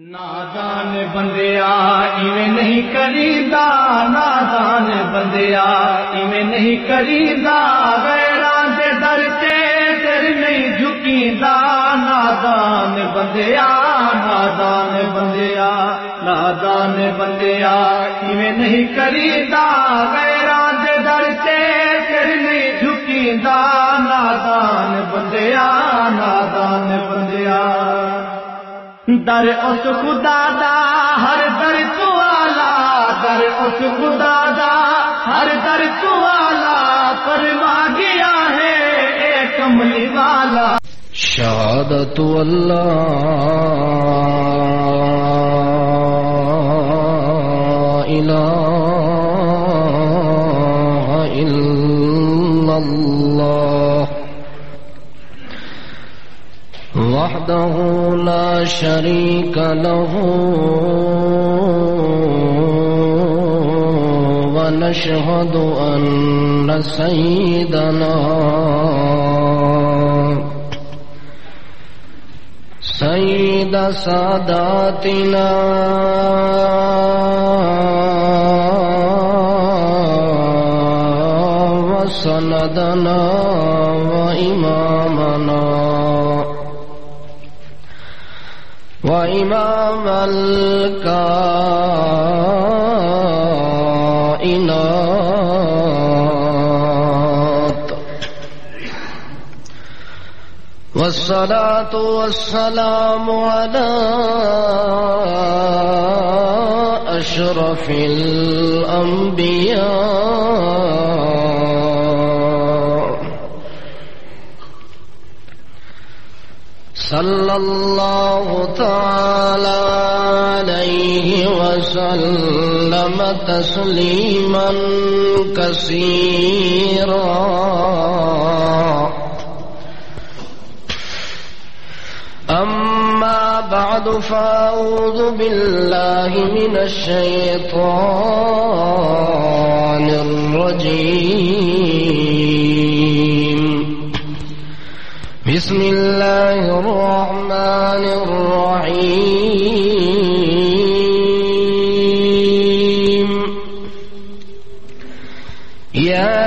نادان بندیا ایویں نہیں کریدا، نادان بندیا ایویں نہیں کریدا، غیراں دے در تے تیرے نہیں جھکیندا، نادان بندیا نادان بندیا نادان بندیا ایویں نہیں کریدا، غیراں دے در تے تیرے نہیں جھکیندا، نادان بندیا نادان بندیا۔ در اس خدا دا ہر در تو آلہ، در اس خدا دا ہر در تو آلہ، فرما گیا ہے ایک کملی والا۔ شہادت اللہ الہ الا اللہ وحدہ لا شریک لہ ونشہد ان سیدنا سید ساداتنا وسندنا وإمامنا وإمام الكائنات، والصلاة والسلام على أشرف الأنبياء، صلى الله تعالى عليه وسلم تسليما كثيرا۔ أما بعد فأعوذ بالله من الشيطان الرجيم، بسم الله الرحمن الرحيم۔ يا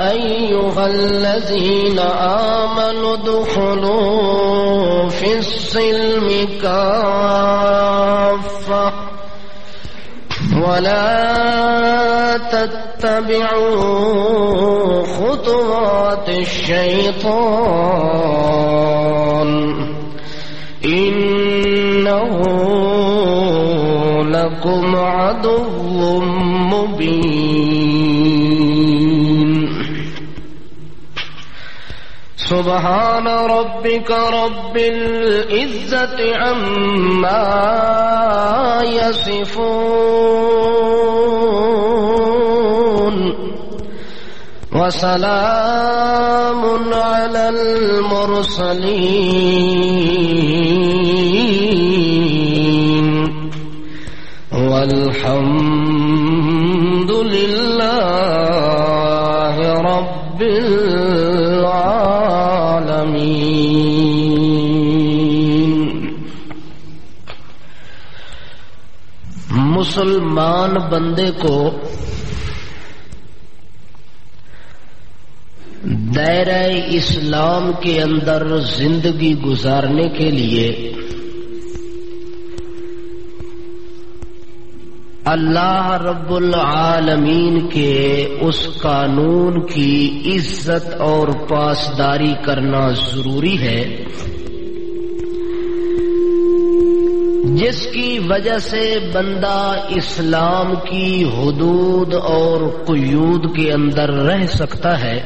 أيها الذين آمنوا ادخلوا في السلم كافة ولا تتبعوا خطوات الشيطان إنه لكم عدو مبين۔ سبحان ربك رب العزة عما يصفون، وسلام على المرسلين، والحمد لله رب العالمين۔ مسلمان بندے کو دائرہ اسلام کے اندر زندگی گزارنے کے لیے اللہ رب العالمین کے اس قانون کی عزت اور پاسداری کرنا ضروری ہے جس کی وجہ سے بندہ اسلام کی حدود اور قیود کے اندر رہ سکتا ہے۔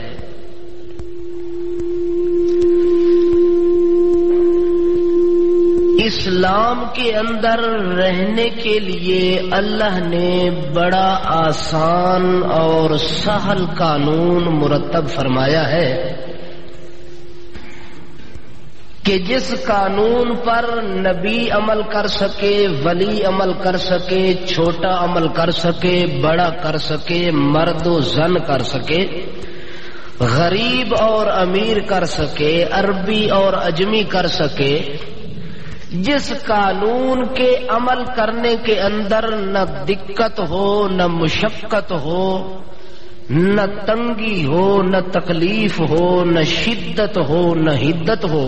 اسلام کے اندر رہنے کے لیے اللہ نے بڑا آسان اور سہل قانون مرتب فرمایا ہے کہ جس قانون پر نبی عمل کر سکے، ولی عمل کر سکے، چھوٹا عمل کر سکے، بڑا کر سکے، مرد و زن کر سکے، غریب اور امیر کر سکے، عربی اور اجمی کر سکے، جس قانون کے عمل کرنے کے اندر نہ دقت ہو، نہ مشقت ہو، نہ تنگی ہو، نہ تکلیف ہو، نہ شدت ہو، نہ حدت ہو،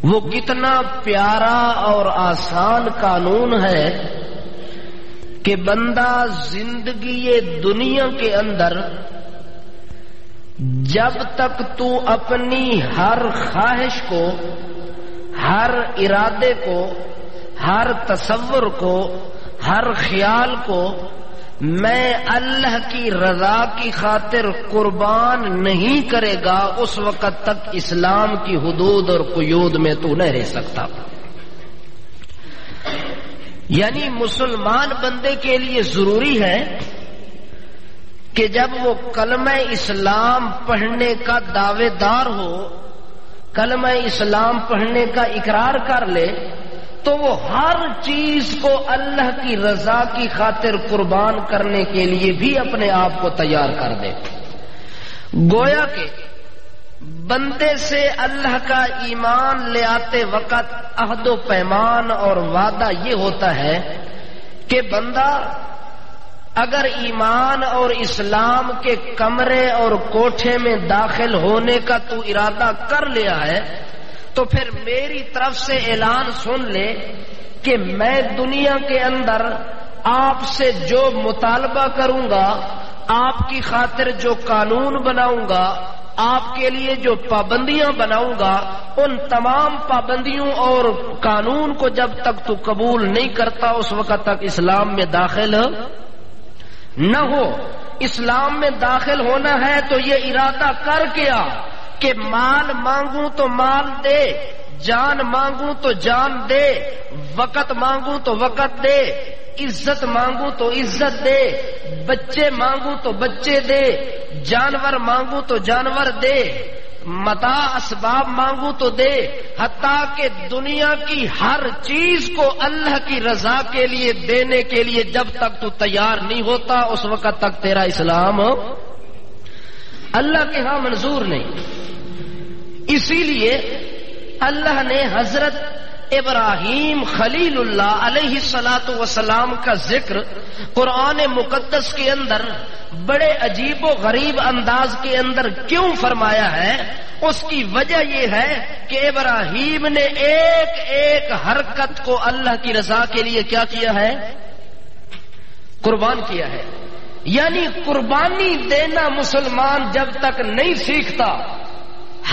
وہ کتنا پیارا اور آسان قانون ہے کہ بندہ زندگی دنیا کے اندر جب تک تو اپنی ہر خواہش کو، ہر ارادے کو، ہر تصور کو، ہر خیال کو میں اللہ کی رضا کی خاطر قربان نہیں کرے گا، اس وقت تک اسلام کی حدود اور قیود میں تو نہ رہ سکتا۔ یعنی مسلمان بندے کے لیے ضروری ہے کہ جب وہ کلمہ اسلام پڑھنے کا دعوے دار ہو، کلمہ اسلام پڑھنے کا اقرار کر لے، تو وہ ہر چیز کو اللہ کی رضا کی خاطر قربان کرنے کے لیے بھی اپنے آپ کو تیار کر دے۔ گویا کہ بندے سے اللہ کا ایمان لے آتے وقت عہد و پیمان اور وعدہ یہ ہوتا ہے کہ بندہ اگر ایمان اور اسلام کے کمرے اور کوٹھے میں داخل ہونے کا تو ارادہ کر لیا ہے تو پھر میری طرف سے اعلان سن لے کہ میں دنیا کے اندر آپ سے جو مطالبہ کروں گا، آپ کی خاطر جو قانون بناؤں گا، آپ کے لیے جو پابندیاں بناؤں گا، ان تمام پابندیوں اور قانون کو جب تک تو قبول نہیں کرتا اس وقت تک اسلام میں داخل نہ ہو۔ اسلام میں داخل ہونا ہے تو یہ ارادہ کر کیا کہ مال مانگوں تو مال دے، جان مانگوں تو جان دے، وقت مانگوں تو وقت دے، عزت مانگوں تو عزت دے، بچے مانگوں تو بچے دے، جانور مانگوں تو جانور دے، متاع اسباب مانگوں تو دے، حتیٰ کہ دنیا کی ہر چیز کو اللہ کی رضا کے لیے دینے کے لیے جب تک تو تیار نہیں ہوتا اس وقت تک تیرا اسلام اللہ کے ہاں منظور نہیں۔ اسی لیے اللہ نے حضرت ابراہیم خلیل اللہ علیہ الصلاۃ والسلام کا ذکر قرآن مقدس کے اندر بڑے عجیب و غریب انداز کے اندر کیوں فرمایا ہے؟ اس کی وجہ یہ ہے کہ ابراہیم نے ایک ایک حرکت کو اللہ کی رضا کے لیے کیا کیا ہے؟ قربان کیا ہے۔ یعنی قربانی دینا مسلمان جب تک نہیں سیکھتا،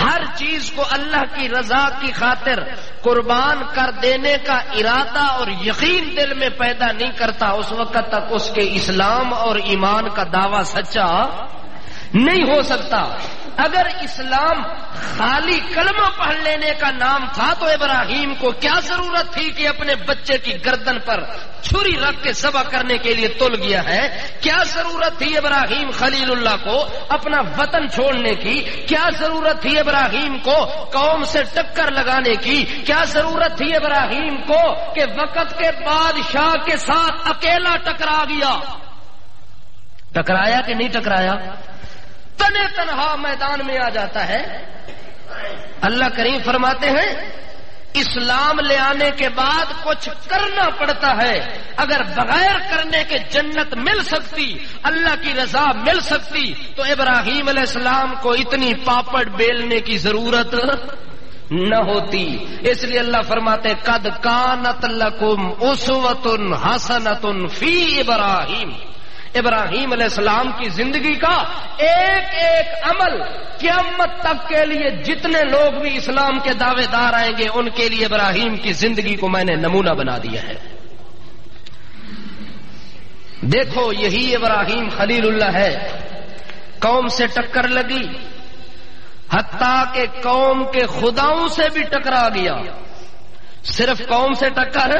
ہر چیز کو اللہ کی رضا کی خاطر قربان کر دینے کا ارادہ اور یقین دل میں پیدا نہیں کرتا، اس وقت تک اس کے اسلام اور ایمان کا دعویٰ سچا نہیں ہو سکتا۔ اگر اسلام خالی کلمہ پڑھ لینے کا نام تھا تو ابراہیم کو کیا ضرورت تھی کہ اپنے بچے کی گردن پر چھری رکھ کے ذبح کرنے کے لیے تل گیا ہے؟ کیا ضرورت تھی ابراہیم خلیل اللہ کو اپنا وطن چھوڑنے کی؟ کیا ضرورت تھی ابراہیم کو قوم سے ٹکر لگانے کی؟ کیا ضرورت تھی ابراہیم کو کہ وقت کے بادشاہ کے ساتھ اکیلا ٹکرا گیا؟ ٹکرایا کہ نہیں ٹکرایا؟ تنے تنہا میدان میں آ جاتا ہے۔ اللہ کریم فرماتے ہیں اسلام لے آنے کے بعد کچھ کرنا پڑتا ہے، اگر بغیر کرنے کے جنت مل سکتی، اللہ کی رضا مل سکتی تو ابراہیم علیہ السلام کو اتنی پاپڑ بیلنے کی ضرورت نہ ہوتی۔ اس لیے اللہ فرماتے قد کانت لکم اسوۃ حسنۃ فی ابراہیم، ابراہیم علیہ السلام کی زندگی کا ایک ایک عمل قیامت تک کے لیے جتنے لوگ بھی اسلام کے دعوے دار آئیں گے ان کے لیے ابراہیم کی زندگی کو میں نے نمونہ بنا دیا ہے۔ دیکھو یہی ابراہیم خلیل اللہ ہے، قوم سے ٹکر لگی، حتیٰ کہ قوم کے خداؤں سے بھی ٹکرا گیا۔ صرف قوم سے ٹکر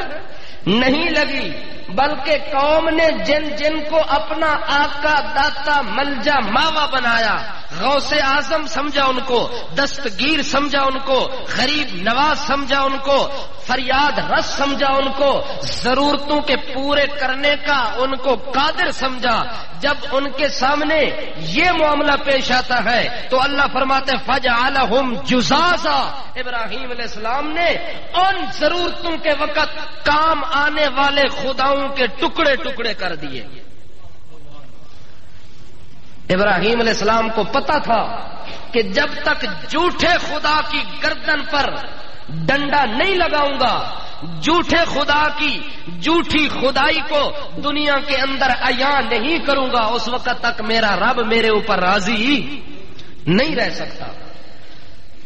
نہیں لگی بلکہ قوم نے جن جن کو اپنا آقا داتا ملجا ماوا بنایا، غوث اعظم سمجھا ان کو، دستگیر سمجھا ان کو، غریب نواز سمجھا ان کو، فریاد رس سمجھا ان کو، ضرورتوں کے پورے کرنے کا ان کو قادر سمجھا۔ جب ان کے سامنے یہ معاملہ پیش آتا ہے تو اللہ فرماتے فجعلہم جزازا، ابراہیم علیہ السلام نے ان ضرورتوں کے وقت کام آنے والے خداؤں کے ٹکڑے ٹکڑے کر دیے۔ ابراہیم علیہ السلام کو پتا تھا کہ جب تک جھوٹے خدا کی گردن پر ڈنڈا نہیں لگاؤں گا، جھوٹے خدا کی جھوٹی خدائی کو دنیا کے اندر عیاں نہیں کروں گا، اس وقت تک میرا رب میرے اوپر راضی نہیں رہ سکتا۔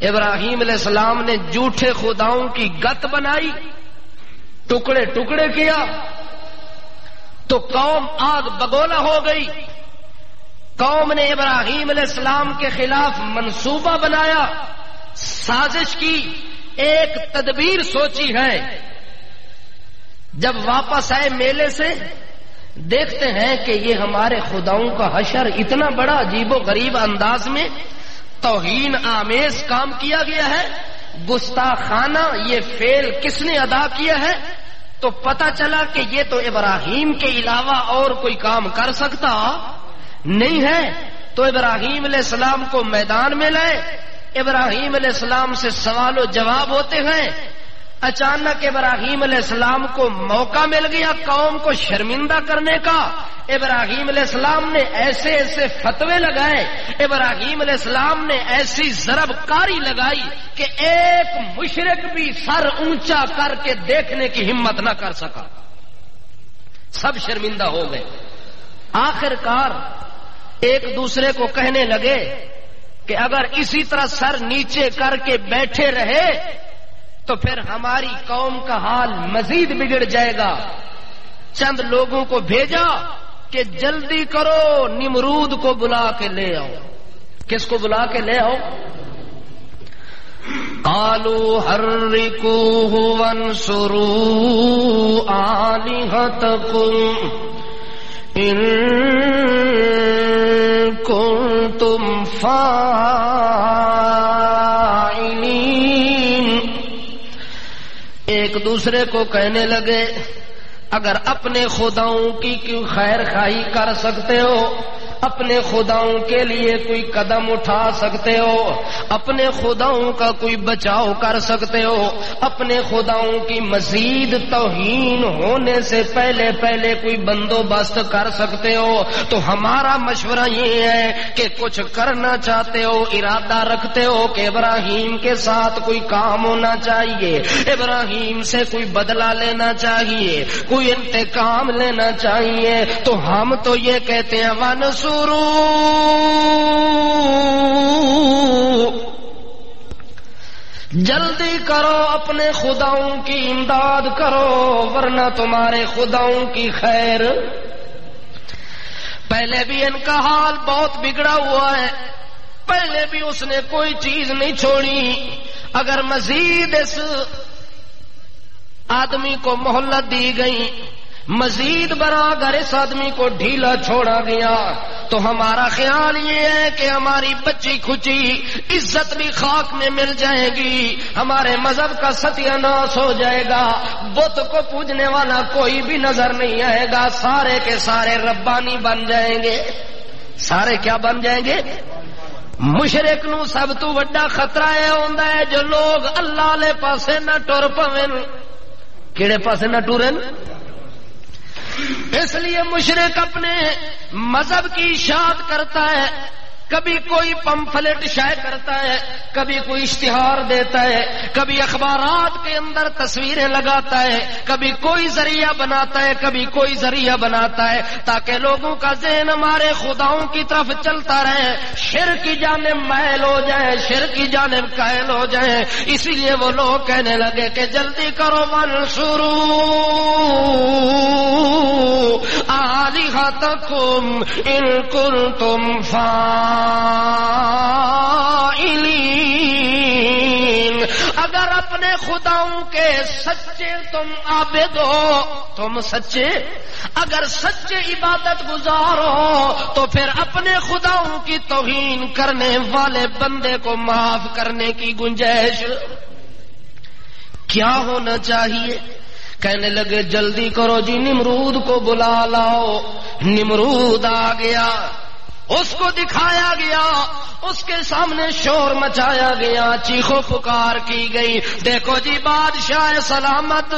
ابراہیم علیہ السلام نے جھوٹے خداؤں کی گت بنائی، ٹکڑے ٹکڑے کیا تو قوم آگ بگولا ہو گئی۔ قوم نے ابراہیم علیہ السلام کے خلاف منصوبہ بنایا، سازش کی، ایک تدبیر سوچی ہے۔ جب واپس آئے میلے سے دیکھتے ہیں کہ یہ ہمارے خداؤں کا حشر اتنا بڑا عجیب و غریب انداز میں توہین آمیز کام کیا گیا ہے، گستاخانہ یہ فعل کس نے ادا کیا ہے، تو پتہ چلا کہ یہ تو ابراہیم کے علاوہ اور کوئی کام کر سکتا نہیں ہے۔ تو ابراہیم علیہ السلام کو میدان میں لائے، ابراہیم علیہ السلام سے سوال و جواب ہوتے ہیں۔ اچانک ابراہیم علیہ السلام کو موقع مل گیا قوم کو شرمندہ کرنے کا۔ ابراہیم علیہ السلام نے ایسے ایسے فتوے لگائے، ابراہیم علیہ السلام نے ایسی ضرب کاری لگائی کہ ایک مشرک بھی سر اونچا کر کے دیکھنے کی ہمت نہ کر سکا، سب شرمندہ ہو گئے۔ آخر کار ایک دوسرے کو کہنے لگے کہ اگر اسی طرح سر نیچے کر کے بیٹھے رہے تو پھر ہماری قوم کا حال مزید بگڑ جائے گا۔ چند لوگوں کو بھیجا کہ جلدی کرو نمرود کو بلا کے لے آؤ۔ کس کو بلا کے لے آؤ؟ قالوا حرقوه وانصروا آلهتكم ان کنتم فاعلین۔ ایک دوسرے کو کہنے لگے اگر اپنے خداؤں کی کوئی خیر خواہی کر سکتے ہو، اپنے خداؤں کے لیے کوئی قدم اٹھا سکتے ہو، اپنے خداؤں کا کوئی بچاؤ کر سکتے ہو، اپنے خداؤں کی مزید توہین ہونے سے پہلے پہلے کوئی بندوبست کر سکتے ہو، تو ہمارا مشورہ یہ ہے کہ کچھ کرنا چاہتے ہو، ارادہ رکھتے ہو کہ ابراہیم کے ساتھ کوئی کام ہونا چاہیے، ابراہیم سے کوئی بدلہ لینا چاہیے، کوئی انتقام لینا چاہیے، تو ہم تو یہ کہتے ہیں جلدی کرو اپنے خداؤں کی امداد کرو ورنہ تمہارے خداؤں کی خیر۔ پہلے بھی ان کا حال بہت بگڑا ہوا ہے، پہلے بھی اس نے کوئی چیز نہیں چھوڑی، اگر مزید اس آدمی کو مہلت دی گئی، مزید برا اگر اس آدمی کو ڈھیلا چھوڑا گیا تو ہمارا خیال یہ ہے کہ ہماری بچی کھچی عزت بھی خاک میں مل جائے گی، ہمارے مذہب کا ستیہ ناش ہو جائے گا، بت کو پوجنے والا کوئی بھی نظر نہیں آئے گا، سارے کے سارے ربانی بن جائیں گے۔ سارے کیا بن جائیں گے؟ مشرک نو سب تو بڑا خطرہ یہ ہوندا ہے جو لوگ اللہ والے پاسے نہ ٹر پوین۔ کیڑے پاسے نہ ٹورن؟ اس لیے مشرک اپنے مذہب کی اشاعت کرتا ہے، کبھی کوئی پمفلٹ شائع کرتا ہے، کبھی کوئی اشتہار دیتا ہے، کبھی اخبارات کے اندر تصویریں لگاتا ہے، کبھی کوئی ذریعہ بناتا ہے، کبھی کوئی ذریعہ بناتا ہے تاکہ لوگوں کا ذہن ہمارے خداؤں کی طرف چلتا رہے، شرک کی جانب مائل ہو جائے، شرک کی جانب قائل ہو جائے۔ اسی لیے وہ لوگ کہنے لگے کہ جلدی کرو وانصروا آلہتکم ان کنتم فاعلین، اگر اپنے خداؤں کے سچے تم عابد ہو، تم سچے اگر سچے عبادت گزار ہو تو پھر اپنے خداؤں کی توہین کرنے والے بندے کو معاف کرنے کی گنجائش کیا ہونا چاہیے؟ کہنے لگے جلدی کرو جی، نمرود کو بلا لاؤ۔ نمرود آ گیا، اس کو دکھایا گیا، اس کے سامنے شور مچایا گیا، چیخو پکار کی گئی، دیکھو جی بادشاہ سلامت،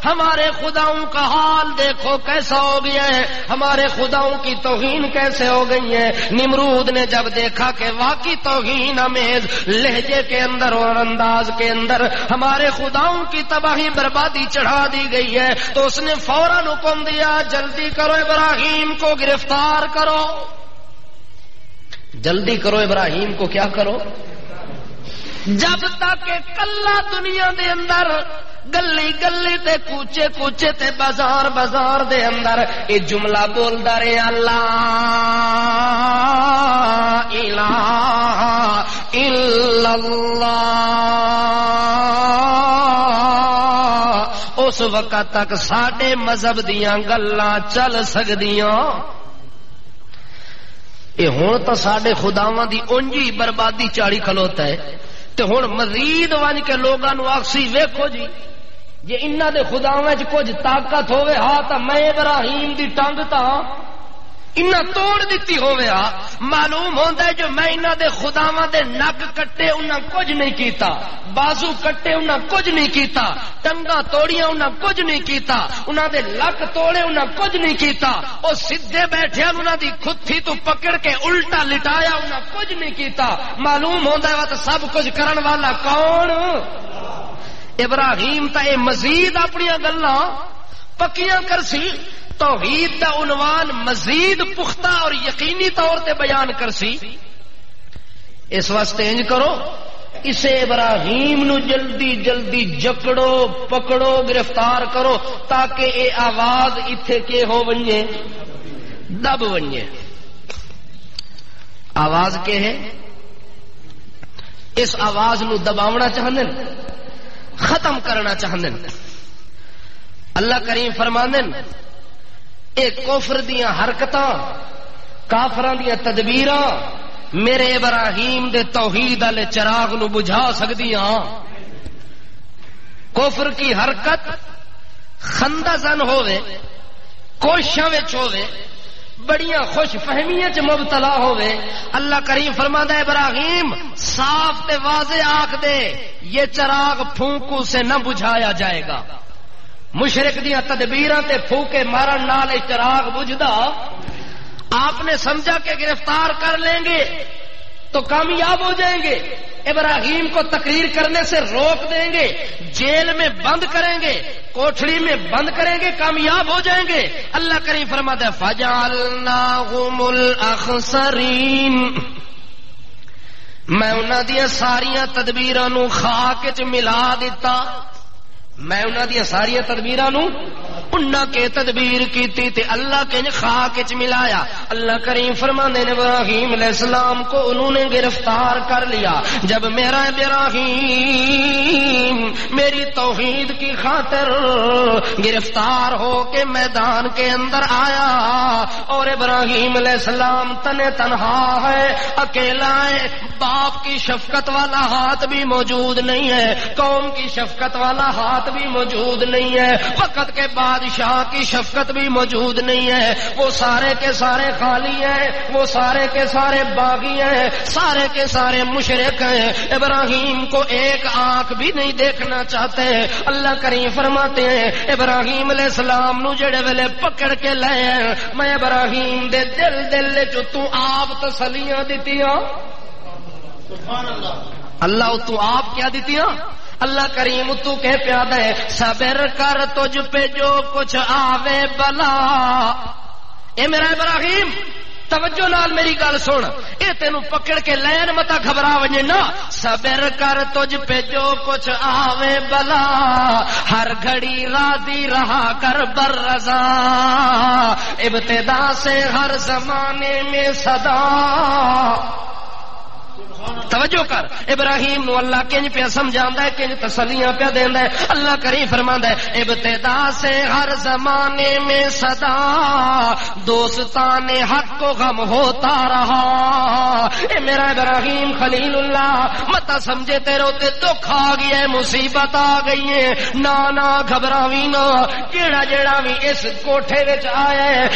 ہمارے خداؤں کا حال دیکھو کیسا ہو گیا ہے، ہمارے خداؤں کی توہین کیسے ہو گئی ہے۔ نمرود نے جب دیکھا کہ واقعی توہین امیز لہجے کے اندر اور انداز کے اندر ہمارے خداؤں کی تباہی بربادی چڑھا دی گئی ہے، تو اس نے فوراً حکم دیا جلدی کرو ابراہیم کو گرفتار کرو، جلدی کرو ابراہیم کو کیا کرو۔ جب تک کلا دنیا دے اندر گلی گلی تے کوچے کوچے تے بازار بازار دے اندر یہ جملہ بولدا رہے اللہ الہ الا اللہ، اس وقت تک ساڈے مذہب دیاں گلاں چل سکدیاں۔ یہ ہوں تو سڈے خداواں دی اونجی بربادی چاڑی کھلوتا ہے، تے ہوں مزید ون کے لوگاں نو آکسی ویکھو جی جے انہاں دے خداواں وچ کچھ طاقت ہوے ہاں تا میں ابراہیم دی ٹنگ تاں انہاں توڑ دتی ہوے ہا، معلوم ہوندا ہے جو میں انہاں دے خداواں دے نک کٹے انہاں کچھ نہیں کیتا، بازو کٹے انہاں کچھ نہیں کیتا، ٹنگاں توڑیاں انہاں کچھ نہیں کیتا، انہاں دے لک توڑے انہاں کچھ نہیں کیتا، او سیدھے بیٹھے انہاں دی کھتھی تو پکڑ کے الٹا لٹایا انہاں کچھ نہیں کیتا، معلوم ہوندا ہے سب کچھ کرن والا کون؟ ابراہیم تا اے مزید اپنی گلاں پکیاں کرسی، توحید دا عنوان مزید پختہ اور یقینی طور تے بیان کرسی۔ اس واسطے انج کرو اسے ابراہیم نو جلدی جلدی جکڑو پکڑو گرفتار کرو تاکہ اے آواز ایتھے کے ہو ونجے دب ونجے۔ آواز کے ہے؟ اس آواز نو دباونا چاہندے، ختم کرنا چاہندے۔ اللہ کریم فرماندے اے کفر دیاں حرکتاں کافراں دیاں تدبیراں میرے ابراہیم دے توحید والے چراغ نو بجھا سکدیاں۔ کفر کی حرکت خندہ زن ہووے، کوششاں وچ ہووے، بڑیاں خوش فہمیاں چ مبتلا ہووے، اللہ کریم فرماتا ہے ابراہیم صاف تے واضح آکھ دے یہ چراغ پھونکوں سے نہ بجھایا جائے گا۔ مشرک دیاں تدبیراں تے پھونکے مارن نال چراغ بجھدا، آپ نے سمجھا کہ گرفتار کر لیں گے تو کامیاب ہو جائیں گے، ابراہیم کو تقریر کرنے سے روک دیں گے، جیل میں بند کریں گے، کوٹھڑی میں بند کریں گے، کامیاب ہو جائیں گے۔ اللہ کریم فرماتا ہے فَجَعَلْنَاهُمُ الْأَخْسَرِينَ، میں انہاں دیاں ساریاں تدبیراں نو خاک وچ ملا دتا، میں انہاں دیاں ساریاں تدبیراں نو انہاں کے تدبیر کیتی تے اللہ کے خاک وچ ملایا۔ اللہ کریم فرماندے نے ابراہیم علیہ السلام کو انہوں نے گرفتار کر لیا۔ جب میرا ابراہیم میری توحید کی خاطر گرفتار ہو کے میدان کے اندر آیا اور ابراہیم علیہ السلام تنے تنہا ہے، اکیلا ہے، باپ کی شفقت والا ہاتھ بھی موجود نہیں ہے، قوم کی شفقت والا ہاتھ بھی موجود نہیں ہے، وقت کے بادشاہ کی شفقت بھی موجود نہیں ہے، وہ سارے کے سارے خالی ہیں، وہ سارے کے سارے باغی ہیں، سارے کے سارے مشرک ہیں، ابراہیم کو ایک آنکھ بھی نہیں دیکھنا چاہتے۔ اللہ کریم فرماتے ہیں ابراہیم علیہ السلام نو جڑے ویلے پکڑ کے لے میں ابراہیم دے دل جو تو آپ تسلیاں دتیاں، اللہ تو آپ کیا دتیاں؟ اللہ کریم تو کہہ پیادا ہے صبر کر تجھ پہ جو کچھ آوے بلا۔ اے میرا ابراہیم توجہ نال میری گل سن، اے تینوں پکڑ کے لین متا گھبرا ونجے نا، صبر کر تجھ پہ جو کچھ آوے بلا، ہر گھڑی راضی رہا کر بر رضا، ابتدا سے ہر زمانے میں صدا۔ توجہ کر، ابراہیم نو اللہ کنج پہ سمجھاندا ہے، کنج تسلیاں پہ دیندا ہے۔ اللہ کریم فرماندا ہے ابتدا سے ہر زمانے میں صدا دوستان حق کو غم ہوتا رہا۔ اے میرا ابراہیم خلیل اللہ مت سمجھے تیرے تے دکھ آ گیا ہے، مصیبت آ گئی ہے، نا گھبراوی نا۔ جیڑا بھی اس کوٹھے وچ آیا ہے،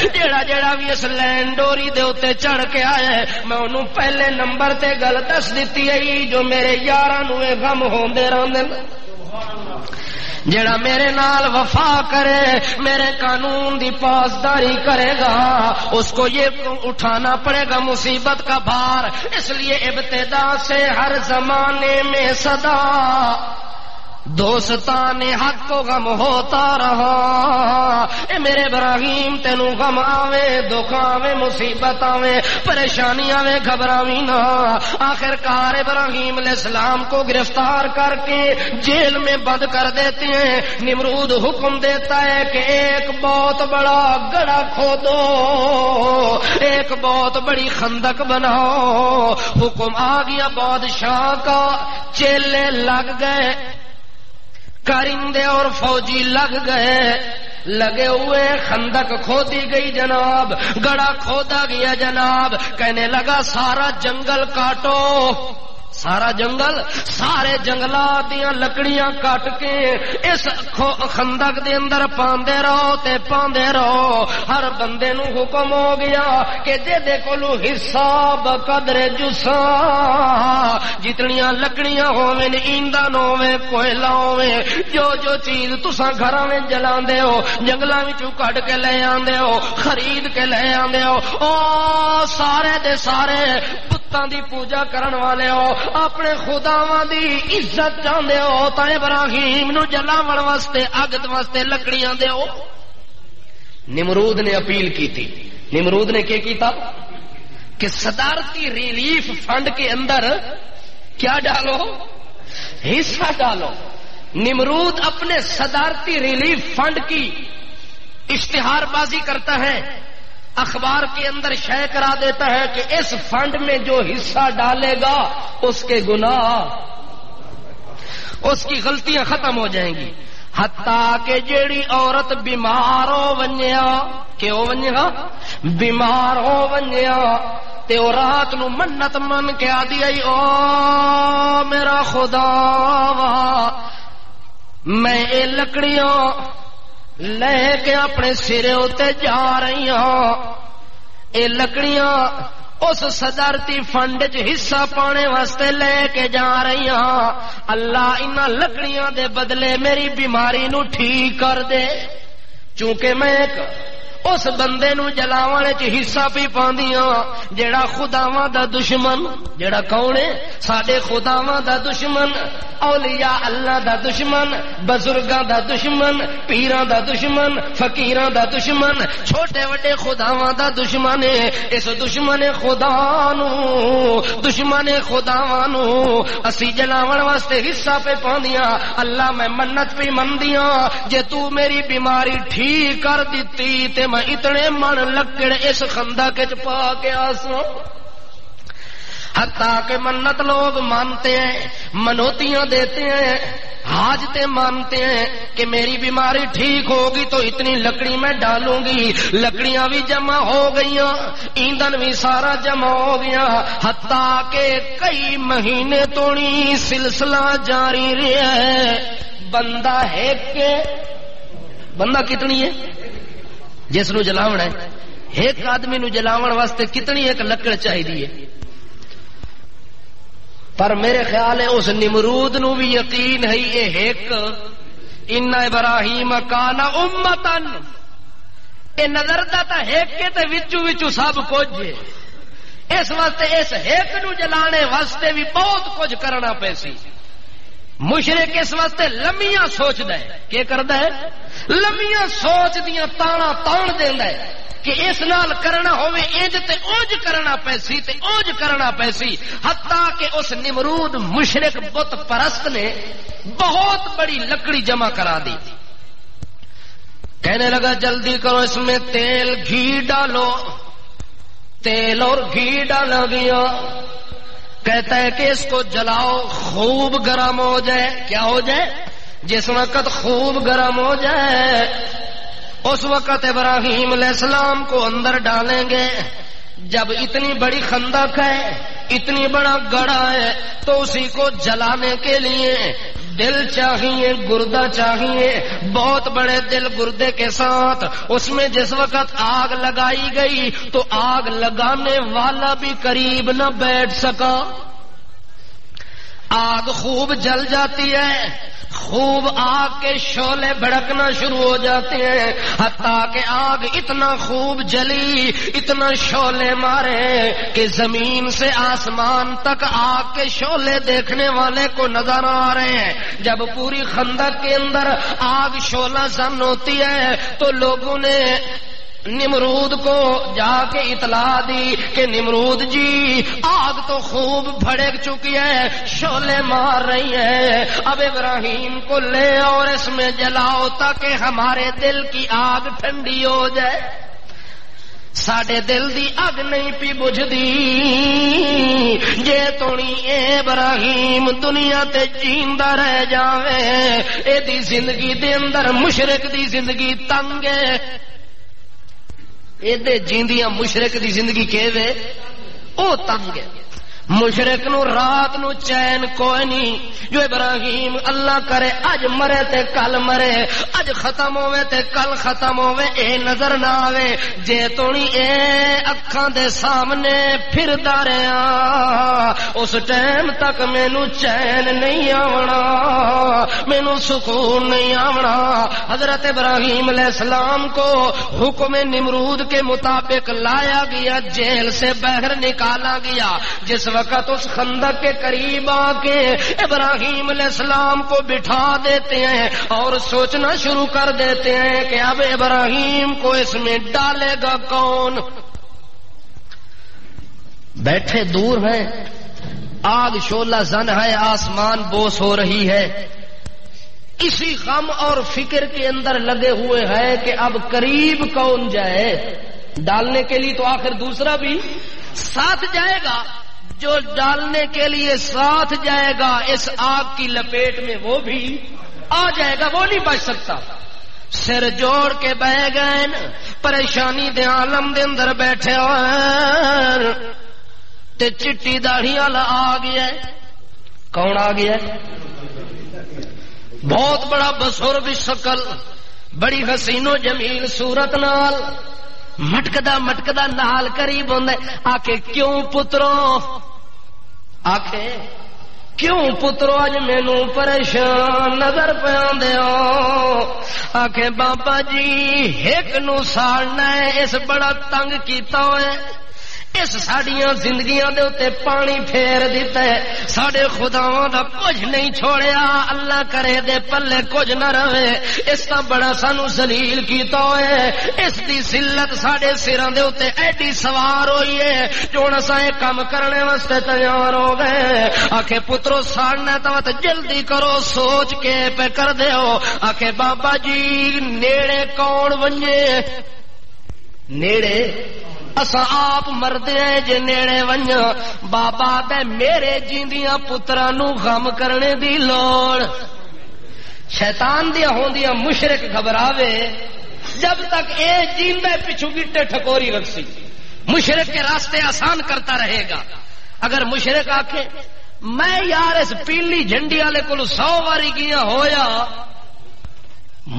جیڑا بھی اس لینڈ ڈوری دے اوتے چڑھ کے آیا ہے، میں انہوں پہلے نمبر تے گل دس دیتی ہے جو میرے یاراں نوں غم ہوندے رہندے نے۔ جڑا میرے نال وفا کرے، میرے قانون دی پاسداری کرے گا، اس کو یہ اٹھانا پڑے گا مصیبت کا بھار۔ اس لیے ابتدا سے ہر زمانے میں صدا دوستان حق کو غم ہوتا رہا۔ اے میرے ابراہیم تینوں غم آوے، دکھ آوے، مصیبت آوے، پریشانی آوے، گھبراوی نہ۔ آخر کار ابراہیم علیہ السلام کو گرفتار کر کے جیل میں بند کر دیتے ہیں۔ نمرود حکم دیتا ہے کہ ایک بہت بڑا گڑھا کھودو، ایک بہت بڑی خندق بناؤ۔ حکم آ گیا بادشاہ کا، چیلے لگ گئے، کارندے اور فوجی لگ گئے، لگے ہوئے، خندق کھودی گئی جناب، گڑھا کھودا گیا جناب۔ کہنے لگا سارا جنگل کاٹو، سارا جنگل، سارے جنگلات دیاں لکڑیاں کٹ کے اس خندق دے اندر پاندے رہو تے پاندے رہو۔ ہر بندے نو حکم ہو گیا کہ دے کولو حصہ بقدر جسا، جتنیاں لکڑیاں ہوویں، ایندھن ہوویں، کوئلہ ہوویں، جو چیز تساں گھراں وچ جلاندے ہو، جنگلاں وچوں کڈ کے لے آندے ہو، خرید کے لے آندے ہو، او سارے دے سارے بتاں دی پوجا کرن والے ہو، اپنے خداواں دی عزت چاہندے ہو، تا ابراہیم نو جلاون واسطے اگ واسطے لکڑیاں دیو۔ نمرود نے اپیل کی تھی، نمرود نے کیا کیتا کہ صدارتی ریلیف فنڈ کے اندر کیا ڈالو، حصہ ڈالو۔ نمرود اپنے صدارتی ریلیف فنڈ کی اشتہار بازی کرتا ہے، اخبار کے اندر شائع کرا دیتا ہے کہ اس فنڈ میں جو حصہ ڈالے گا اس کے گناہ، اس کی غلطیاں ختم ہو جائیں گی۔ حتیٰ کہ جیڑی عورت بیمار ہو ونیا، کہ ہو ونیا بیمار ہو ونیا تے او رات نو منت من کے آدھی آئی، او میرا خدا وا، میں اے لکڑیاں لے کے اپنے سرے اتے جا رہی ہوں، اے لکڑیاں اس صدارتی فنڈ چ حصہ پانے واسطے لے کے جا رہی ہوں، اللہ انہاں لکڑیاں دے بدلے میری بیماری نو ٹھیک کر دے۔ چونکہ میں اس بندے نو جلاونے چ حصہ پی پاندیاں جیڑا خداواں دا دشمن، جیڑا کون ہے؟ ساڈے خداواں دا دشمن، اولیاء اللہ دا دشمن، بزرگاں دا دشمن، پیراں دا دشمن، فقیراں دا دشمن، چھوٹے وڈے خداواں دا دشمن ہے۔ اس دشمن خدا نو، دشمن خداواں نو اسی جلاون واسطے حصہ پہ پاندیاں۔ اللہ میں منت پہ مندیاں جے تو میری بیماری ٹھیک کر دتی تے میں اتنے من لکڑ اس خندق وچ پا کے آساں۔ حتیٰ کہ منت لوگ مانتے ہیں، منوتیاں دیتے ہیں، حاجتیں مانتے ہیں کہ میری بیماری ٹھیک ہوگی تو اتنی لکڑی میں ڈالوں گی۔ لکڑیاں بھی جمع ہو گئیاں، ایندھن بھی سارا جمع ہو گیا، حتیٰ کہ کئی مہینے توڑی سلسلہ جاری رہا ہے۔ بندہ ہے کہ بندہ کتنی ہے جس نو جلاون ہے؟ ایک آدمی نو جلاون واسطے کتنی ایک لکڑ چاہیے؟ پر میرے خیال ہے اس نمرود نو بھی یقین ہے یہ ایک ان ابراہیم کان امتن، اے نظر داتا ایک کے تے وچو سب کچھ ہے، اس واسطے اس ایک نو جلانے واسطے بھی بہت کچھ کرنا پیسی۔ مشرک اس واسطے لمیاں سوچ دے، کیا کردا ہے؟ لمیاں سوچ دیاں تانا تان دیندا ہے کہ اس نال کرنا ہوئے انج تے اونج کرنا پیسی تے اونج کرنا پیسی۔ حتیٰ کہ اس نمرود مشرک بت پرست نے بہت بڑی لکڑی جمع کرا دی، کہنے لگا جلدی کرو اس میں تیل گھی ڈالو۔ تیل اور گھی ڈالا گیا، کہتا ہے کہ اس کو جلاؤ خوب گرم ہو جائے. کیا ہو جائے؟ جس وقت خوب گرم ہو جائے اس وقت ابراہیم علیہ السلام کو اندر ڈالیں گے. جب اتنی بڑی خندق ہے، اتنی بڑا گڑھا ہے، تو اسی کو جلانے کے لیے دل چاہیے، گردہ چاہیے، بہت بڑے دل گردے کے ساتھ. اس میں جس وقت آگ لگائی گئی تو آگ لگانے والا بھی قریب نہ بیٹھ سکا. آگ خوب جل جاتی ہے، خوب آگ کے شعلے بھڑکنا شروع ہو جاتے ہیں، حتیٰ کہ آگ اتنا خوب جلی، اتنا شعلے مارے کہ زمین سے آسمان تک آگ کے شعلے دیکھنے والے کو نظر آ رہے ہیں. جب پوری خندق کے اندر آگ شعلہ زن ہوتی ہے تو لوگوں نے نمرود کو جا کے اطلاع دی کہ نمرود جی آگ تو خوب بھڑک چکی ہے، شعلے مار رہی ہے، اب ابراہیم کو لے اور اس میں جلاؤ تاکہ ہمارے دل کی آگ ٹھنڈی ہو جائے. ساڈے دل دی اگ نہیں پی بجھدی جے تونی ابراہیم دنیا تے جیندا رہ جاوے. اے دی زندگی دے اندر مشرک دی زندگی تنگ ہے. ایدے جیندیاں مشرک دی زندگی کیوے او تنگ ہے. مشرک نو رات نو چین کوئی نہیں. جو ابراہیم اللہ کرے اج مرے تے کل مرے، اج ختم ہوئے تے کل ختم ہوئے، اے نظر نہ آوے. جے تونی اے اکھاں دے سامنے پھردا رہیا اس ٹائم تک مینوں چین نہیں آونا، مینوں سکون نہیں آونا. حضرت ابراہیم علیہ السلام کو حکم نمرود کے مطابق لایا گیا، جیل سے باہر نکالا گیا. جس وقت اس خندق کے قریب آ کے ابراہیم علیہ السلام کو بٹھا دیتے ہیں اور سوچنا شروع کر دیتے ہیں کہ اب ابراہیم کو اس میں ڈالے گا کون. بیٹھے دور ہیں، آگ شعلہ زن ہے، آسمان بوس ہو رہی ہے. اسی غم اور فکر کے اندر لگے ہوئے ہیں کہ اب قریب کون جائے. ڈالنے کے لیے تو آخر دوسرا بھی ساتھ جائے گا. جو ڈالنے کے لیے ساتھ جائے گا اس آگ کی لپیٹ میں وہ بھی آ جائے گا، وہ نہیں بچ سکتا. سر جوڑ کے بہ گئے، پریشانی دے عالم دے اندر بیٹھے ہوئے تے چٹی داڑھی والا آ گیا. کون آ گیا؟ بہت بڑا بزرگ شکل، بڑی حسین و جمیل صورت نال، مٹکدا مٹکدا نال قریب ہوندا. آکھے کیوں پترو، آکھے کیوں پترو اج مینوں پریشان نظر پیاندے ہو. آکھے بابا جی ایک نو ساڑنا ہے، اس بڑا تنگ کیتا ہوئے، اس ساڈیاں زندگیاں دے اوتے پانی پھیر دیتا ہے، ساڈے خداواں دا کچھ نہیں چھوڑیا، اللہ کرے دے پلے کچھ نہ رہے. اس دا بڑا سانو ذلیل کیتا ہوئے، اس دی ذلت ساڈے سراں دے اوتے ایڈی سوار ہوئی ہے جو ہن اساں اے کام کرنے واسطے تیار ہو گئے. آکھے پترو ساڑنا تے جلدی کرو، سوچ کے پہ کر دیو. آکھے بابا جی نیڑے کون ونجے؟ نیڑے اساں آپ مردے ہیں جے نیڑے ونج. بابا دے میرے جیندیاں پتراں نو غم کرنے دی لوڑ. شیطان دیا ہوندیاں مشرک گھبراوے جب تک اے جیندے پچھو گٹے ٹھکوری رکھسی، مشرک کے راستے آسان کرتا رہے گا. اگر مشرک آکھے میں یار اس پیلی جھنڈی والے کو 100 واری گیا ہویا،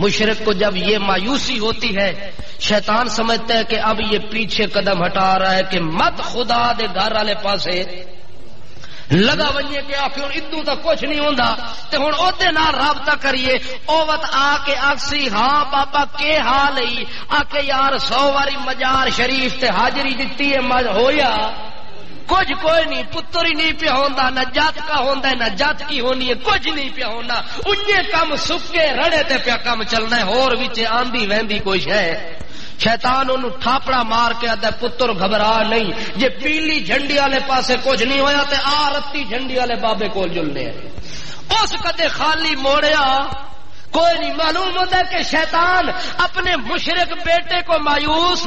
مشرک کو جب یہ مایوسی ہوتی ہے شیطان سمجھتا ہے کہ اب یہ پیچھے قدم ہٹا رہا ہے کہ مت خدا دے گھر والے پاسے لگا ونجے کہ آخر ادو تک کچھ نہیں ہوندا تے ہن اودے نال رابطہ کریے. اوت آ کے آکسی ہاں بابا کے حال ہے، آ کے یار 100 واری مجار شریف تے حاضری دتی ہے ہویا کچھ کوئی نہیں، پتر ہی نہیں پیا ہوندا، نہ جات کا ہوندا ہے نہ جات کی ہونی ہے، کچھ نہیں پیا ہوندا. انجے کم سکے رڑے تے پیا کم چلنا ہے، ہور وچ آندی ویندی کوئی شے. شیطان انہوں تھاپڑا مار کے آدھا پتر گھبرا نہیں، جے پیلی جھنڈی والے پاسے کچھ نہیں ہویا تے آ رتی جھنڈی والے بابے کول جلنے ہیں. اس کدے خالی موڑیا کوئی نہیں. معلوم ہوتا ہے کہ شیطان اپنے مشرک بیٹے کو مایوس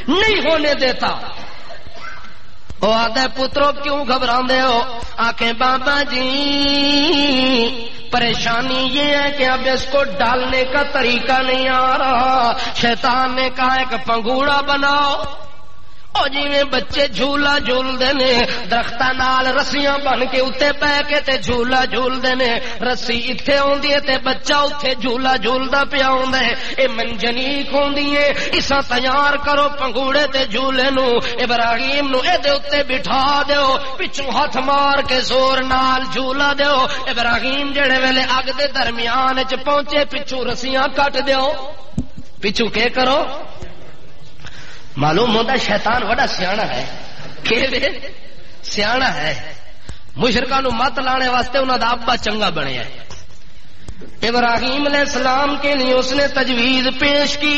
نہیں ہونے دیتا. او آدھے پترو کیوں گھبراندے ہو؟ آکھیں بابا جی پریشانی یہ ہے کہ اب اس کو ڈالنے کا طریقہ نہیں آ رہا، شیطان نے کہا ایک پنگوڑا بناؤ، او جی میں بچے جھولا جھول دینے درختاں نال رسیاں بن کے اتنے پہ کے تے جھولا جھول دینے، رسی اتھے ہوندی ہے تے بچہ اتھے جھولا جھولدا پیا ہوندا ہے، اے منجنیق ہوندی ہے، اسا تیار کرو پنگوڑے تے جھولے نو، ابراہیم نو اے دے اتنے بٹھا دیو، پچھوں ہاتھ مار کے زور نال جھولا دیو، ابراہیم جڑے ویلے اگ دے درمیان وچ پہنچے پچھوں رسیاں کٹ دیو، پچھوں کے کرو؟ معلوم ہوتا شیطان بڑا سیاح ہے، کہ سیاح ہے، مشرکاں نو مت لانے واسطے انہاں دا ابا چنگا بنیا ہے۔ ابراہیم علیہ السلام کے لیے اس نے تجویز پیش کی،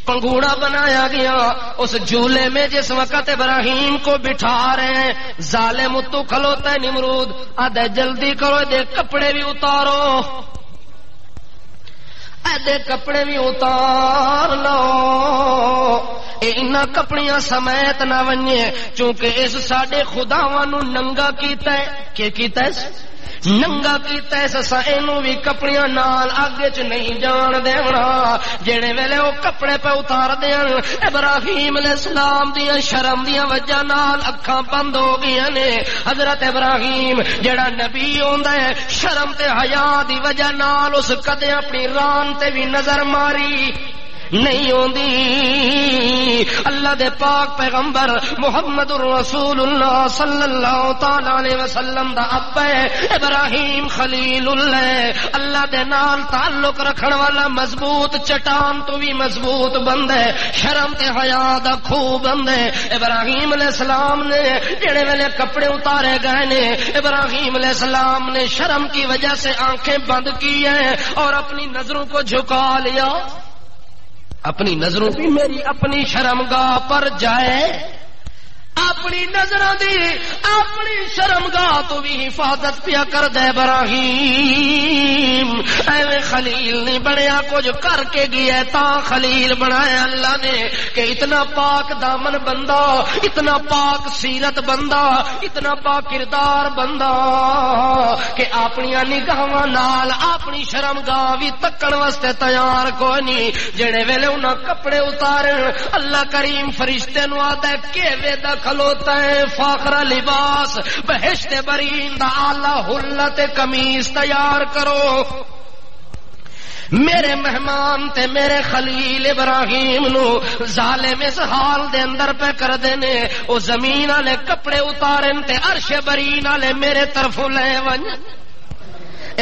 پنگوڑا بنایا گیا، اس جھولے میں جس وقت ابراہیم کو بٹھا رہے ہیں ظالم اتو کھلوتا ہے نمرود، آدھے جلدی کرو دے کپڑے بھی اتارو، دے کپڑے بھی اتار لو، انہاں کپڑیاں سمیت نہ ونجے، چونکہ اس ساڈے خداواں نو ننگا کیتا ہے، کہ کیتا ہے ننگا کیتا ہے، سسا اینو بھی کپڑیاں نال آگے چ نہیں جان دینا، جڑے ویلے او کپڑے پہ اتار دین ابراہیم علیہ السلام دیاں شرم دیاں وجہ نال اکھاں بند ہو گئیاں نے۔ حضرت ابراہیم جڑا نبی ہوندا ہے شرم تے حیا دی وجہ نال اس کدے اپنی ران تے بھی نظر ماری نہیں ہوندی۔ اللہ دے پاک پیغمبر محمد الرسول اللہ صلی اللہ تعالی علیہ وسلم دا ابا ہے ابراہیم خلیل اللہ، اللہ دے نال تعلق رکھن والا مضبوط چٹان تو بھی مضبوط بند ہے، شرم تے حیا دا خوب بند ہے۔ ابراہیم علیہ السلام نے جڑے ویلے کپڑے اتارے گئے نے، ابراہیم علیہ السلام نے شرم کی وجہ سے آنکھیں بند کی ہیں اور اپنی نظروں کو جھکا لیا، اپنی نظروں بھی میری اپنی شرمگاہ پر جائے، اپنی نظروں دی اپنی شرمگاہ تو بھی حفاظت پیا کر دے ابراہیم، ایویں خلیل نہیں بنیا، کچھ کر کے گیا تا خلیل بنایا اللہ نے، کہ اتنا پاک دامن بندہ، اتنا پاک سیرت بندہ، اتنا پاک کردار بندہ کہ اپنی نگاہاں نال اپنی شرمگاہ بھی تکن واسطے تیار کوئی نہیں۔ جڑے ویلے انہاں کپڑے اتارن اللہ کریم فرشتے نو آتا ہے کہ ویدا کھلوتا ہے فاخرہ لباس بہشت برین دا آلہ حلت قمیص تیار کرو، میرے مہمان تے میرے خلیل ابراہیم نو ظالم اس حال دے اندر پہ کر دینے، او زمین والے کپڑے اتارن تے عرش برین والے میرے طرف لے ون۔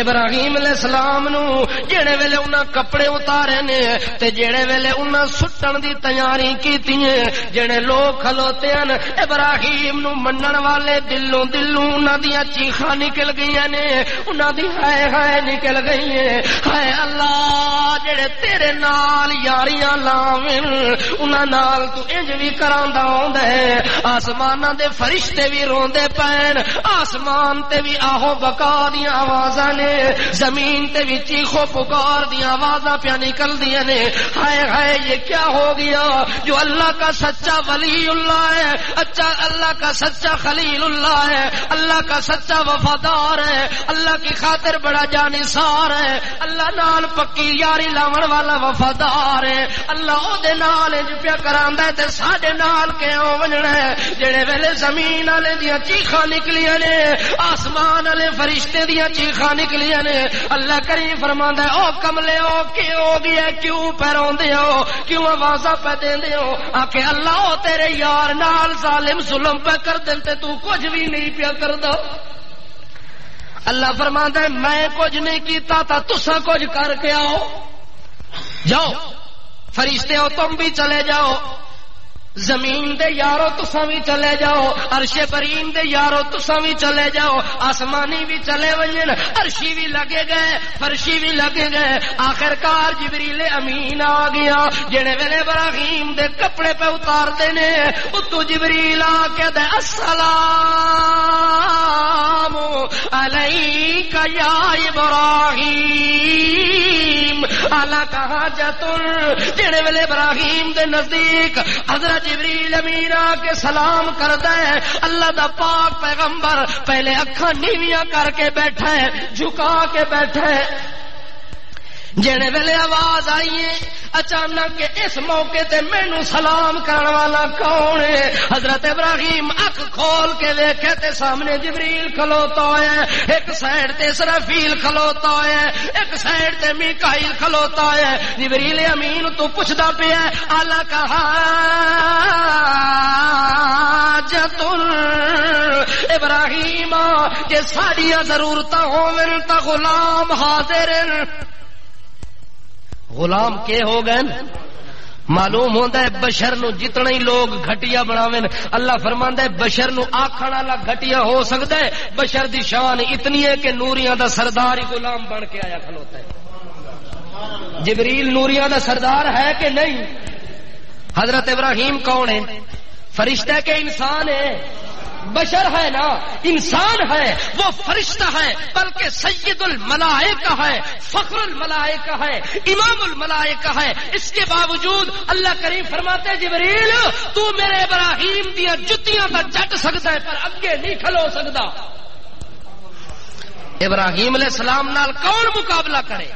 ابراہیم علیہ السلام نو جڑے ویلے انہاں کپڑے اتارے نے تے جڑے ویلے انہاں سٹن دی تیاری کیتی ہے، جڑے لوگ کھلوتے ہیں ابراہیم نو منن والے دلوں انہاں دیاں چیخاں نکل گئیاں نے، انہاں دی ہائے ہائے نکل گئی ہے، ہائے اللہ جڑے تیرے نال یاریاں لاویں انہاں نال تو انج وی کراندا ہوندا ہے۔ آسماناں دے فرشتے بھی روندے پین، آسمان تے بھی آہو بکا دیاں آوازاں، زمین تے بھی چیخو پکار دی آوازاں پیا نکل دیا نے، ہائے ہائے یہ کیا ہو گیا؟ جو اللہ کا سچا ولی اللہ ہے، اچھا اللہ کا سچا خلیل اللہ ہے، اللہ کا سچا وفادار ہے، اللہ کی خاطر بڑا جانثار ہے، اللہ نال پکی یاری لاون والا وفادار ہے، اللہ او دے نال جو پیا کراندا ہے تے ساڈے نال کیوں ونجنا ہے؟ جڑے ویلے زمین والے دیاں چیخاں نکلیاں نے، آسمان والے فرشتے دیاں چیخاں نکلیاں نے، اللہ کریم فرماندا ہے او کملے او کی ہو گیا، کیوں پہ روندے ہو، کیوں آوازاں پہ دیندے ہو؟ آکھے اللہ او تیرے یار نال ظالم ظلم پہ کر دین تے تو کچھ بھی نہیں پیا کردا۔ اللہ فرماندا ہے میں کچھ نہیں کیتا تا تساں کچھ کر کے آؤ، جاؤ فرشتے ہو تم بھی چلے جاؤ، زمین دے یارو تساں بھی چلے جاؤ، عرش برین دے یارو تساں بھی چلے جاؤ، آسمانی بھی چلے ونجن، عرشی بھی لگے گئے، فرشی بھی لگے گئے، آخر کار جبریل امین آ گیا، جڑے ویلے ابراہیم دے کپڑے پہ اتار دینے اتو جبریل آ کے دے السلام علیکہ یا ابراہیم، ابراہیم اعلی کا حاجت جڑے ویلے ابراہیم دے نزدیک حضرت جبریل امین آ کے سلام کردا ہے اللہ دا پاک پیغمبر پہلے اکھاں نیویاں کر کے بیٹھا ہے جھکا کے بیٹھا ہے جڑے ویلے آواز آئی ہے اچانک کہ اس موقع تے مینوں سلام کرن والا کون ہے حضرت ابراہیم اکھ کھول کے ویکھے تے سامنے جبریل کھلوتا ہے ایک سائیڈ تے اسرافیل کھلوتا ہے ایک سائیڈ تے میکائیل کھلوتا ہے جبریل امین تو پوچھدا پیا اعلی کا حاجت ابراہیم کہ ساڈیاں ضرورتاں ہون تا غلام حاضر غلام کے ہو گئے معلوم ہوتا ہے بشر نو جتنے ہی لوگ گھٹیا بناویں اللہ فرماندا ہے بشر نو آکھن والا گھٹیا ہو سکتا ہے بشر دی شان اتنی ہے کہ نوریاں دا سردار ہی غلام بن کے آیا کھلوتا ہے جبریل نوریاں دا سردار ہے کہ نہیں حضرت ابراہیم کون ہے فرشتہ کے انسان ہے بشر ہے نا انسان ہے وہ فرشتہ ہے بلکہ سید الملائکہ ہے فخر الملائکہ ہے امام الملائکہ ہے اس کے باوجود اللہ کریم فرماتے جبریل تو میرے ابراہیم دیا جتیاں کا جٹ سکتا ہے پر اگے نہیں کھلو سکتا ابراہیم علیہ السلام نال کون مقابلہ کرے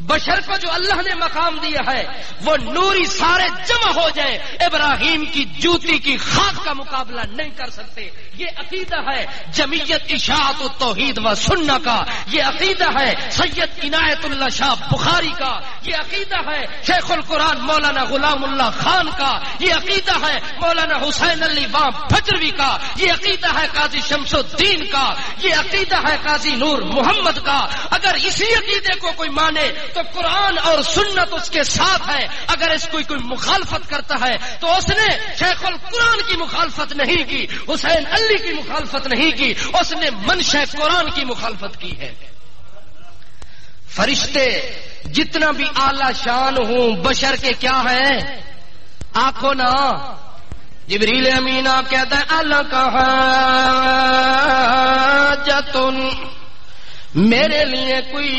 بشر کو جو اللہ نے مقام دیا ہے وہ نوری سارے جمع ہو جائیں ابراہیم کی جوتی کی خاک کا مقابلہ نہیں کر سکتے یہ عقیدہ ہے جمعیت اشاعت التوحید و سنہ کا یہ عقیدہ ہے سید عنایت اللہ شاہ بخاری کا یہ عقیدہ ہے شیخ القرآن مولانا غلام اللہ خان کا یہ عقیدہ ہے مولانا حسین علی وام فجروی کا یہ عقیدہ ہے قاضی شمس الدین کا یہ عقیدہ ہے قاضی نور محمد کا اگر اسی عقیدے کو کوئی مانے تو قرآن اور سنت اس کے ساتھ ہے اگر اس کوئی مخالفت کرتا ہے تو اس نے شیخ القرآن کی مخالفت نہیں کی حسین علی کی مخالفت نہیں کی اس نے منشا قرآن کی مخالفت کی ہے فرشتے جتنا بھی اعلی شان ہوں بشر کے کیا ہے آنکھوں نا جبریل امینا کہتا ہے اللہ کا حاجتن میرے لیے کوئی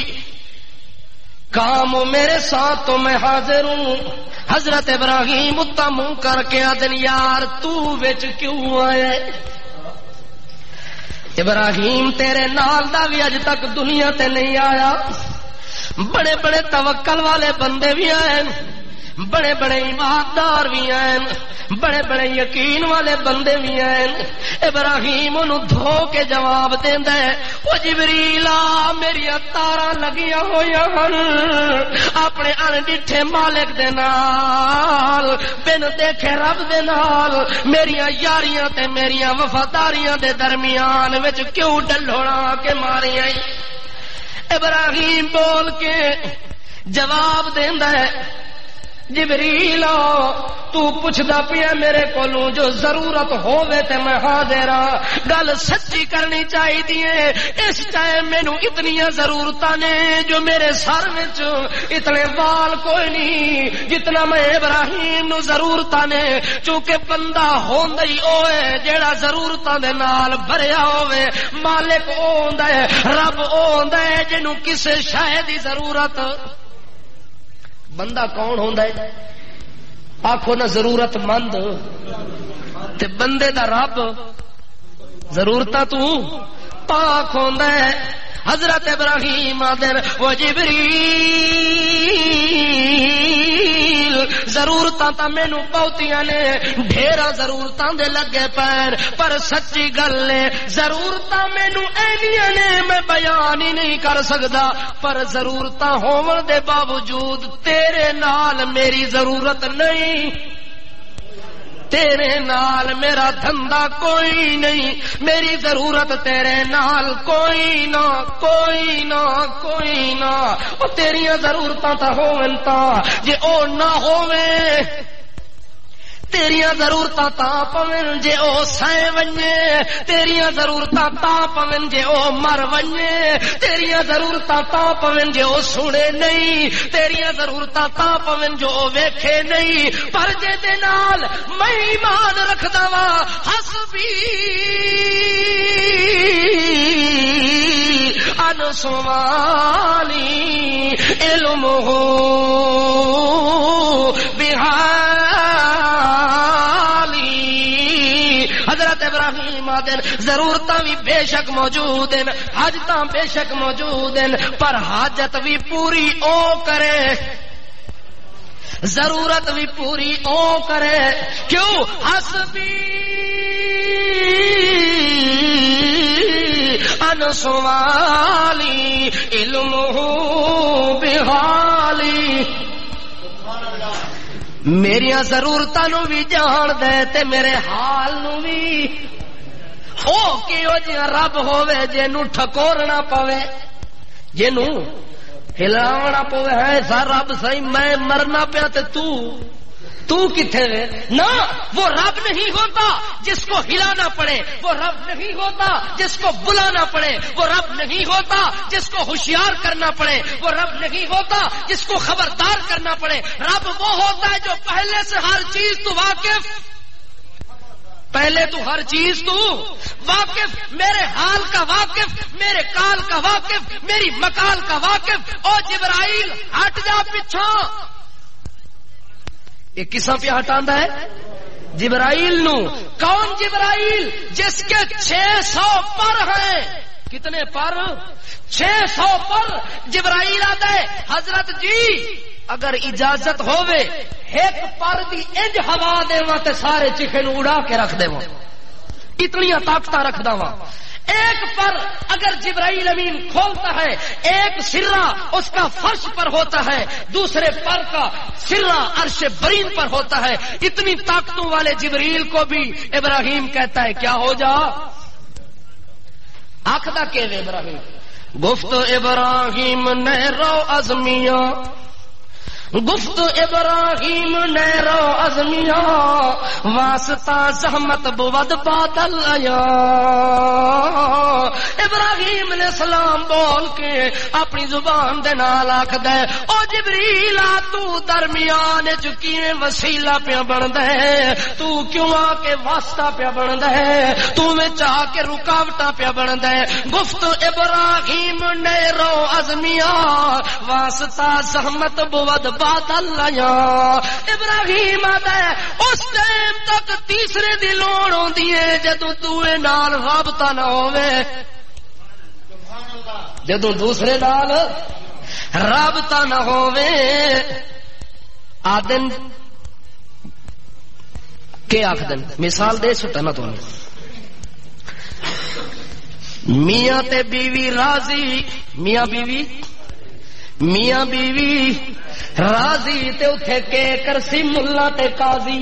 کام میرے ساتھ تو میں حاضر ہوں حضرت ابراہیم اتا منہ کر کے آدن یار تو وچ کیوں آئے ابراہیم تیرے نال دا بھی اج تک دنیا تے نہیں آیا بڑے بڑے توکل والے بندے بھی آئے بڑے بڑے ایماندار بھی ہیں بڑے بڑے یقین والے بندے بھی ہیں ابراہیم انہوں دھو کے جواب دیندا ہے او جبریل میری تاراں لگیاں ہویاں ہن اپنے انڈٹھے مالک دے نال بن دیکھے رب دے نال میریاں یاریاں تے میریاں وفاداریاں دے درمیان وچ کیوں ڈلھوڑا کے ماریاں ابراہیم بول کے جواب دیندا ہے جبریل تو پوچھدا پیا میرے کولوں جو ضرورت ہووے تے میں حاضر ہاں گل سچی کرنی چاہیے اس ٹائم مینوں اتنی ضرورتاں نے جو میرے سر وچ اتنے وال کوئی نہیں جتنا میں ابراہیم نو ضرورتاں نے چونکہ بندہ ہوندا ہی او ہے جیڑا ضرورتاں دے نال بھریا ہووے مالک او ہوندا ہے رب او ہوندا ہے جنوں کسے شے دی ضرورت بندہ کون ہوندا ہے آکھو نا ضرورت مند تے بندے دا رب ضرورتاں تو پاک ہوندا ہے حضرت ابراہیم آدر وہ جبریل ضرورتاں تا مینوں بہتیاں نے ڈھیراں ضرورتاں دے لگے پیر پر سچی گل ہے ضرورتاں مینوں اینیاں نے میں بیان ہی نہیں کر سکدا پر ضرورتاں ہون دے باوجود تیرے نال میری ضرورت نہیں تیرے نال میرا دھندا کوئی نہیں میری ضرورت تیرے نال کوئی نہ کوئی نہ کوئی نہ او تیریاں ضرورتاں تا ہون تا جے او نہ ہووے تیریاں ضرورتاں تا پون جے او سائے ونجے تیریاں ضرورتاں تا پون جے او مر ونجے تیریاں ضرورتاں تا پون جے او سنے نہیں تیریاں ضرورتاں تا پون جو او ویکھے نہیں پر جے دے نال میں ایمان رکھدا وا حسبی انسوالی علمہ بحالی. حضرت ابراہیم آدن ضرورتاں بھی بے شک موجود ہیں، حاجتاں بے شک موجود ہیں، پر حاجت بھی پوری او کرے، ضرورت بھی پوری او کرے. کیوں؟ حسبی انسوالی علمہ بحالی. میریاں ضرورتاں نو بھی جان دے تے میرے حال نو بھی. او کیو جیا رب ہووے جینوں ٹھکورنا پوے، جینوں ہلاونا پوے. ہے سا رب سہی میں مرنا پیا تے تو کتھے وے؟ نہ، وہ رب نہیں ہوتا جس کو ہلانا پڑے، وہ رب نہیں ہوتا جس کو بلانا پڑے، وہ رب نہیں ہوتا جس کو ہوشیار کرنا پڑے، وہ رب نہیں ہوتا جس کو خبردار کرنا پڑے. رب وہ ہوتا ہے جو پہلے سے ہر چیز تو واقف، پہلے تو ہر چیز تو واقف، میرے حال کا واقف، میرے کال کا واقف، میری مکال کا واقف. او جبرائیل ہٹ جا پیچھے. یہ کساں پہ ہٹاندا ہے؟ جبرائیل نو. کون جبرائیل؟ جس کے 600 پر ہیں. کتنے پر؟ 600 پر. جبرائیل آتا ہے حضرت جی اگر اجازت ہووے ایک پر دی انج ہوا دیواں تے سارے چیخے نو اڑا کے رکھ دیواں، اتنی طاقتاں رکھدا وا. ایک پر اگر جبرائیل امین کھولتا ہے، ایک سرہ اس کا فرش پر ہوتا ہے، دوسرے پر کا سرہ عرش برین پر ہوتا ہے. اتنی طاقتوں والے جبریل کو بھی ابراہیم کہتا ہے کیا ہو جا. آخدا کہ ابراہیم گفت ابراہیم نے رو ازمیاں، گفت ابراہیم نے رو ازمیاں، واسطہ زحمت بود بادل آیا. ابراہیم علیہ السلام بول کے اپنی زبان دے نال آکھدا ہے او جبریل تو درمیان چکیویں وسیلہ پیا بندا ہے، تو کیوں آ کے واسطہ پیا بندا ہے، تو وچ آ کے رکاوٹاں پیا بندا ہے. گفت ابراہیم نے رو ازمیاں، واسطہ زحمت بود بادل آیا. ابراہیم آتا ہے اس ٹائم تک تیسرے دی لوڑ ہوندی ہے جدوں دوے نال رابطہ نہ ہووے، جدوں دوسرے نال رابطہ نہ ہووے. آدن کے آخدن مثال دے سٹا نہ تمہیں. میاں تے بیوی راضی، میاں بیوی راضی تے اتھے کے کرسی ملا تے قاضی،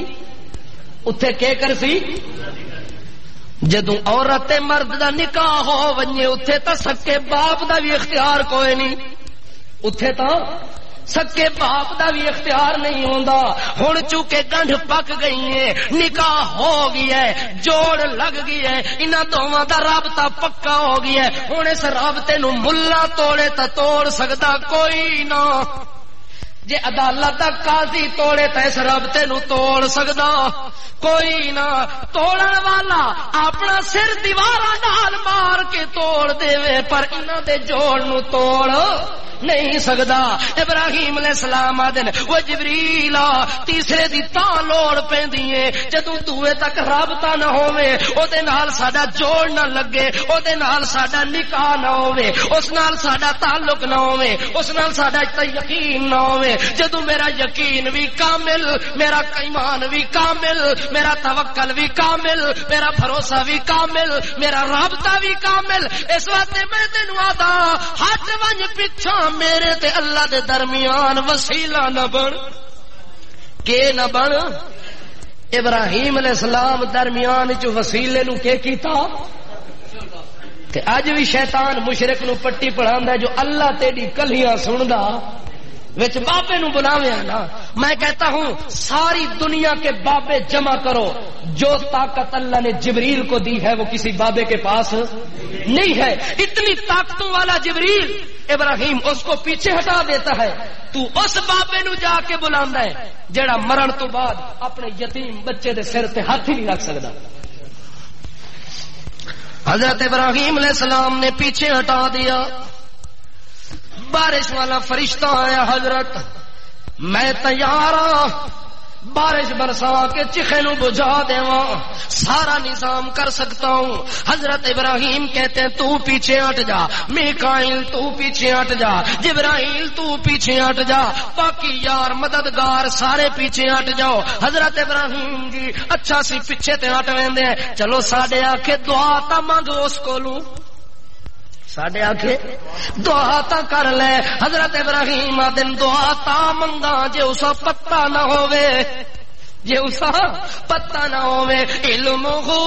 اتھے کے کرسی. جدوں عورت مرد دا نکاح ہو ونجے اتھے تا سکے باپ دا بھی اختیار کوئی نہیں، اتھے تا سکے باپ دا بھی اختیار نہیں ہوندا. ہن چونکہ گنڈھ پک گئی ہے، نکاح ہو گیا ہے، جوڑ لگ گئی ہے، انہاں دوواں دا رابطہ پکا ہو گیا ہے. ہن اس رابطے نو ملا توڑے تا توڑ سکدا کوئی نہ، جے عدالت دا قاضی توڑے تے اس رابطے نو توڑ سکدا کوئی نہ. توڑن والا اپنا سر دیواراں نال مار کے توڑ دے پر انہاں دے جوڑ نو توڑ نہیں سکدا. ابراہیم علیہ السلام آدن وہ جبریل تیسرے دی تاں لوڑ پیندی ہے جدوں دوے تک رابطہ نہ ہووے، او دے نال ساڈا جوڑ نہ لگے، او دے نال ساڈا نکاح نہ ہووے، اس نال ساڈا تعلق نہ ہووے، اس نال ساڈا یقین نہ ہووے. جدوں میرا یقین بھی کامل، میرا ایمان بھی کامل، میرا توکل بھی کامل، میرا بھروسہ بھی کامل، میرا رابطہ بھی کامل، اس واسطے میں تینوں آدا ہٹ ونج پچھا میرے تے اللہ دے درمیان وسیلہ نہ بن. کہ نہ بن. ابراہیم علیہ السلام درمیان چ وسیلے نو کہ کیتا. تے اج بھی شیطان مشرک نو پٹی پڑھاندا ہے جو اللہ تیری کلیاں سندا وچ بابے نو بلاوے نا. میں کہتا ہوں ساری دنیا کے بابے جمع کرو، جو طاقت اللہ نے جبریل کو دی ہے وہ کسی بابے کے پاس نہیں ہے. اتنی طاقتوں والا جبریل ابراہیم اس کو پیچھے ہٹا دیتا ہے. تو اس بابے نو جا کے بلاندا ہے جڑا مرن تو بعد اپنے یتیم بچے دے سر تے ہاتھ ہی نہیں رکھ سکدا. حضرت ابراہیم علیہ السلام نے پیچھے ہٹا دیا. بارش والا فرشتہ آیا، حضرت میں تیار ہوں، بارش برسا کے چیخے نو بجھا دیواں، سارا نظام کر سکتا ہوں۔ حضرت ابراہیم کہتے ہیں تو پیچھے ہٹ جا، میکائیل تو پیچھے ہٹ جا، جبرائیل تو پیچھے ہٹ جا، باقی یار مددگار سارے پیچھے ہٹ جاؤ۔ حضرت ابراہیم جی اچھا سی پیچھے تے ہٹ ویندے ہیں، چلو ساڈے آکھے دعا تا منگو اس کولوں، ساڈے آکھے دعا تا کر لے۔ حضرت ابراہیم آدن دعا تا منگا جے اسا پتہ نہ ہووے، جے اسا پتہ نہ ہووے، علم ہو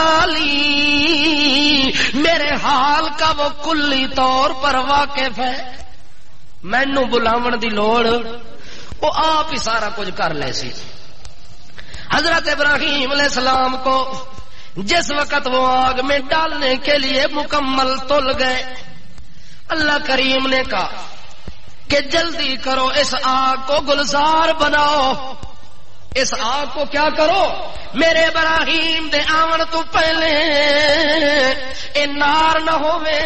بحالی، میرے حال کا وہ کلی طور پر واقف ہے، مینوں بلاون دی لوڑ، وہ آپ ہی سارا کچھ کر لے سی۔ حضرت ابراہیم علیہ السلام کو جس وقت وہ آگ میں ڈالنے کے لیے مکمل تل گئے، اللہ کریم نے کہا کہ جلدی کرو، اس آگ کو گلزار بناؤ، اس آگ کو کیا کرو، میرے ابراہیم دے آون تو پہلے اے نار نہ ہوئے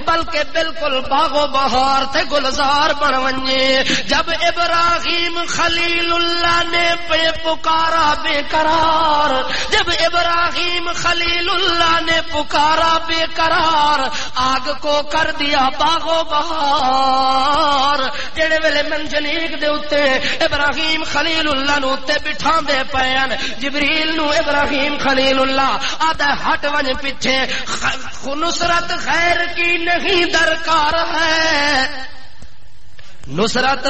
بلکہ بالکل باغ و بہار تے گلزار بن ونجے۔ جب ابراہیم خلیل اللہ نے بے پکارا بے قرار، جب ابراہیم خلیل اللہ نے پکارا بے قرار، آگ کو کر دیا باغ و بہار۔ جڑے ویلے منجنیق دے اتے ابراہیم خلیل اللہ نو تے بٹھا دے پین، جبریل نو ابراہیم خلیل اللہ آدھا ہٹ ون پیچھے، نصرت خیر کی نہیں درکار ہے، نصرت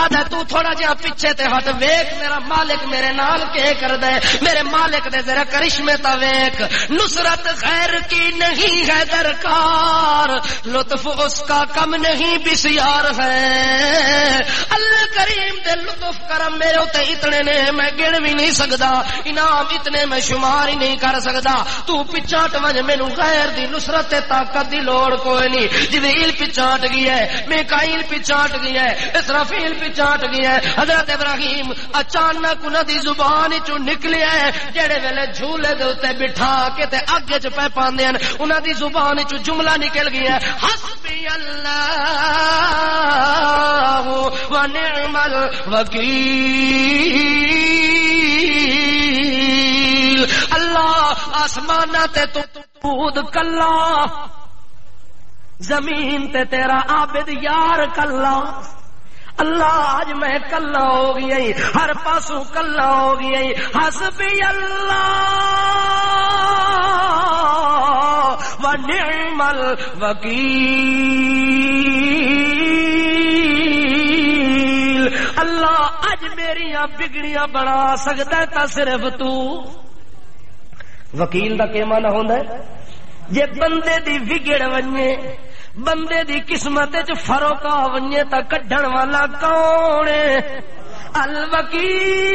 آدھا تو تھوڑا جہا پیچھے تے ہٹ، ویک میرا مالک میرے نال کے کر دے، میرے مالک دے ذرا کرشمے تا ویک، نصرت خیر کی نہیں ہے درکار، لطف اس کا کم نہیں بسیار ہے۔ اللہ کریم دے لطف کرم میرے تے اتنے نے میں گن بھی نہیں سکدا، انعام اتنے میں شمار ہی نہیں کر سکدا، تو پچاٹ ون مینوں غیر دی نصرت تے طاقت دی لوڑ کوئی نہیں۔ جبریل پچاٹ گیا ہے، میکائیل پچاٹ گیا ہے، اسرافیل چاٹ گیا ہے۔ حضرت ابراہیم اچانک انہاں دی زبان چوں نکلیا ہے، جڑے ویلے جھولے دے اوتے بٹھا کے تے اگے چ پے پاندے ہیں، انہاں دی زبان چوں جملہ نکل گیا ہے، حسبی اللہ و نعم الوکیل، اللہ آسماناں تے تو کلا، زمین تے تیرا عابد یار کلا، اللہ آج میں کلا ہو گیا، ہر پاسوں کلا ہو گیا، حسبی اللہ و نعم الوکیل، اللہ اج میریاں بگڑیاں بنا سکتا ہے تا صرف تو۔ وکیل دا کیا معنی ہوندا ہے؟ جے بندے دی بگڑ ونجے، بندے دی قسمت چ فرق آ ونجے تا کڈھن والا کون ہے؟ الوکیل،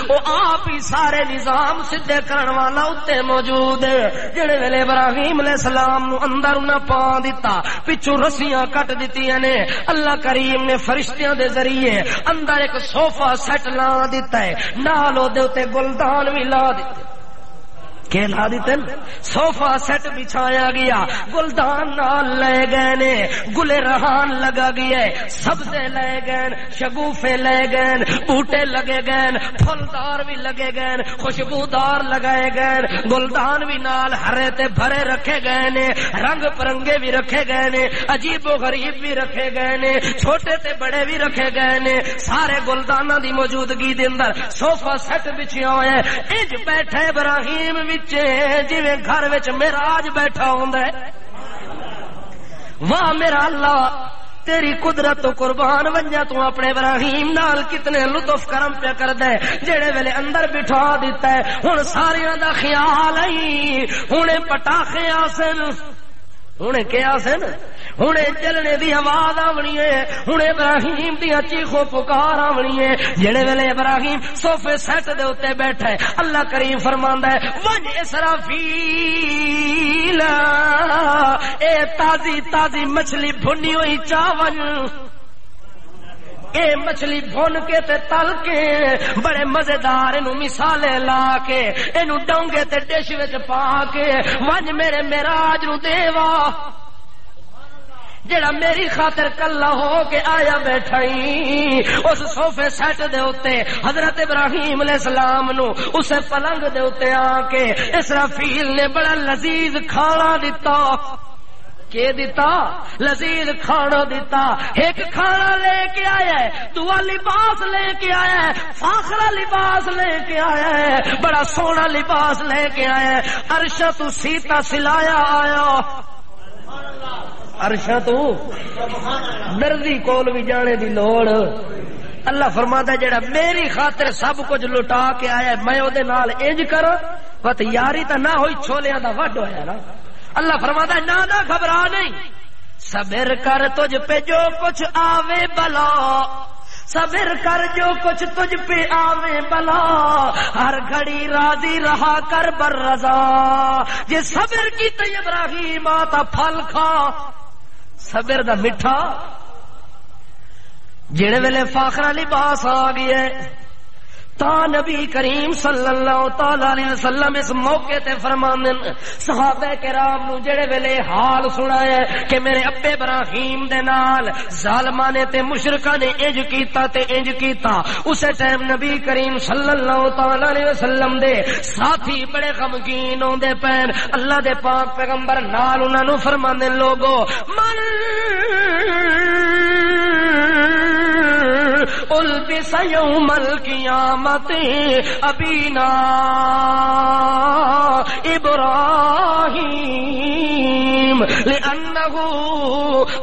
وہ آپ ہی سارے نظام سدھے کرن والا اتنے موجود ہے۔ جڑے ویلے ابراہیم علیہ السلام نو اندر انہاں پا دیتا، پچھوں رسیاں کٹ دتیاں نے، اللہ کریم نے فرشتیاں دے ذریعے اندر ایک صوفہ سیٹ لا دیتا ہے، نال او دے اوتے گلدان بھی لا دیتے، کہ لا دیتے صوفہ سیٹ بچھایا گیا، گلدان نال لے گئے نے، گلے رہان لگا گیا ہے، سبزے لے گئے، شگوفے لے گئے، بوٹے لگے گئے، پھلدار بھی لگے گئے، خوشبودار لگائے گئے، گلدان بھی نال ہرے تے بھرے رکھے گئے نے، رنگ پرنگے بھی رکھے گئے نے، عجیب و غریب بھی رکھے گئے نے، چھوٹے تے بڑے بھی رکھے گئے نے، سارے گلداناں دی موجودگی دے اندر صوفہ سیٹ بچھیا ہوئے ہیں، اج بیٹھے ابراہیم جویں گھر وچ معراج بیٹھا ہوندا ہے۔ واہ میرا اللہ، تیری قدرت تو قربان ونجا، تو اپنے ابراہیم نال کتنے لطف کرم پہ کردا ہے، جڑے ویلے اندر بٹھا دیتا ہے۔ ہن ساریاں دا خیال آئی، ہن پٹاخے آسن، ہن کیا آسن، ہن چلنے دی آواز آونی ہے، ہن ابراہیم دی چیخو پکار آونی ہے۔ جڑے ویلے ابراہیم صوفے سیٹ دے اوتے بیٹھا ہے، اللہ کریم فرماندا ہے ون اسرافیل، اے تازی تازی مچھلی بھنی ہوئی چاون، اے مچھلی بھون کے تے تل کے بڑے مزیدار اینو مثالے لا کے اینو ڈونگے تے ڈش وچ پا کے ونج میرے معراج نو دیوا جڑا میری خاطر کلا ہو کے آیا بیٹھائی اس صوفے سیٹ دے اوتے حضرت ابراہیم علیہ السلام نو اسے پلنگ دے اوتے آ کے اسرافیل نے بڑا لذیذ کھانا دتا کہ دیتا لذیذ کھانا دیتا ایک کھانا لے کے آیا ہے دعا لباس لے کے آیا ہے فاخرہ لباس لے کے آیا ہے بڑا سونا لباس لے کے آیا ہے عرشہ تو سیتا سلایا آیا عرشہ تو درزی کول بھی جانے دی لوڑ اللہ فرماتا ہے جڑا میری خاطر سب کچھ لٹا کے آیا ہے میں او دے نال انج کرا پت یاری تا نہ ہوئی چھولیاں دا وڈ ہویا نا اللہ فرماتا ہے نہ گھبرا نہیں صبر کر تجھ پہ جو کچھ آوے بلا صبر کر جو کچھ تجھ پہ آوے بلا ہر گھڑی راضی رہا کر بر رضا جے صبر کی تے ابراہیم آتا پھل کھا صبر دا مٹھا جڑے ویلے فاخرہ لباس آ گیا تا نبی کریم صلی اللہ تعالی علیہ وسلم اس موقع تے فرماندن صحابہ کرام نو جڑے ویلے حال سنایا کہ میرے ابے ابراہیم دے نال ظالماں نے تے مشرکاں نے انج کیتا تے انج کیتا اسے ٹائم نبی کریم صلی اللہ تعالی علیہ وسلم دے ساتھی بڑے غمگین ہوندے پین اللہ دے پاک پیغمبر نال انہاں نو فرماندن لوگو من البس یوم القیامت ابینا ابراہیم لأنہ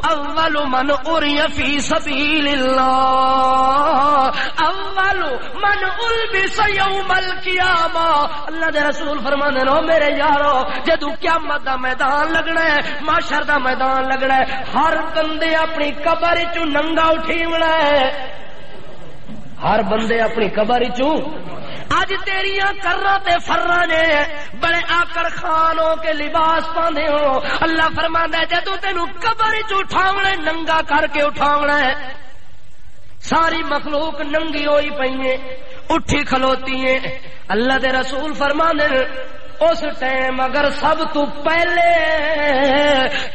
اول من اری فی سبیل اللہ اول من البس یوم القیامہ اللہ دے رسول فرمانے نو میرے یارو جدو قیامت دا میدان لگنا ہے محشر دا میدان لگنا ہے ہر بندے اپنی قبر چو ننگا اٹھیونا ہے ہر بندے اپنی قبر چوں اج تیریاں کرنا تے فرا نے بڑے آکڑ خانوں کے لباس پاندے ہو اللہ فرماندا ہے جدوں تینوں قبر چ اٹھاونا ہے ننگا کر کے اٹھاونا ہے ساری مخلوق ننگی ہوئی پئی ہے اٹھی کھلوتی ہے اللہ دے رسول فرماندے اس ٹائم اگر سب تو پہلے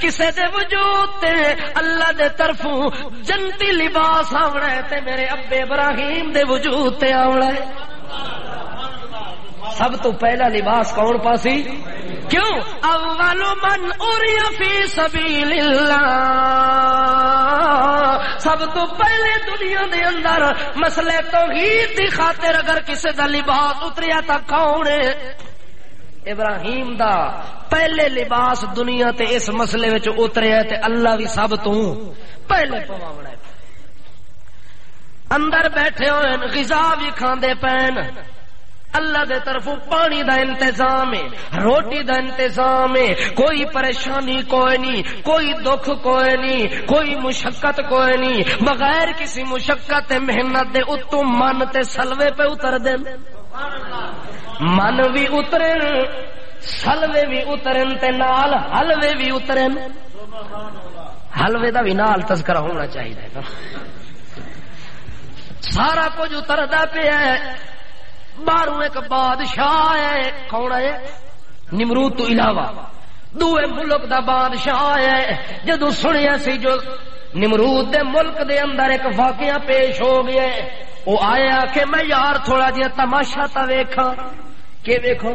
کسے دے وجود تے اللہ دے طرفوں جنتی لباس آونا ہے تے میرے ابے ابراہیم دے وجود تے آونا ہے سب تو پہلا لباس کون پاسی کیوں اول من اری فی سبیل اللہ سب تو پہلے دنیا دے اندر مسئلے توحید دی خاطر اگر کسے دا لباس اتریا تا کون ہے ابراہیم دا پہلے لباس دنیا تے اس مسئلے وچ اتریا تے اللہ بھی سب تو پہلے پواونا ہے اندر بیٹھے ہوئے غذا بھی کھاندے پین اللہ دے طرفوں پانی دا انتظام ہے روٹی دا انتظام ہے کوئی پریشانی کوئی نہیں کوئی دکھ کوئی نہیں کوئی مشقت کوئی نہیں بغیر کسی مشقت محنت دے اتوں من تے سلوے پہ اتر دین من بھی اترن سلوے بھی اترن تے نال حلوے بھی اترن حلوے دا بھی نال تذکرہ ہونا چاہیے سارا کچھ اتردا پیا ہے باہروں ایک بادشاہ ہے کون ہے نمرود تو علاوہ دوے ملک دا بادشاہ ہے جدو سنیا سی جو نمرود دے ملک دے اندر ایک واقعہ پیش ہو گیا ہے وہ آیا کہ میں یار تھوڑا جہا تماشا تا ویکھاں کہ ویکھو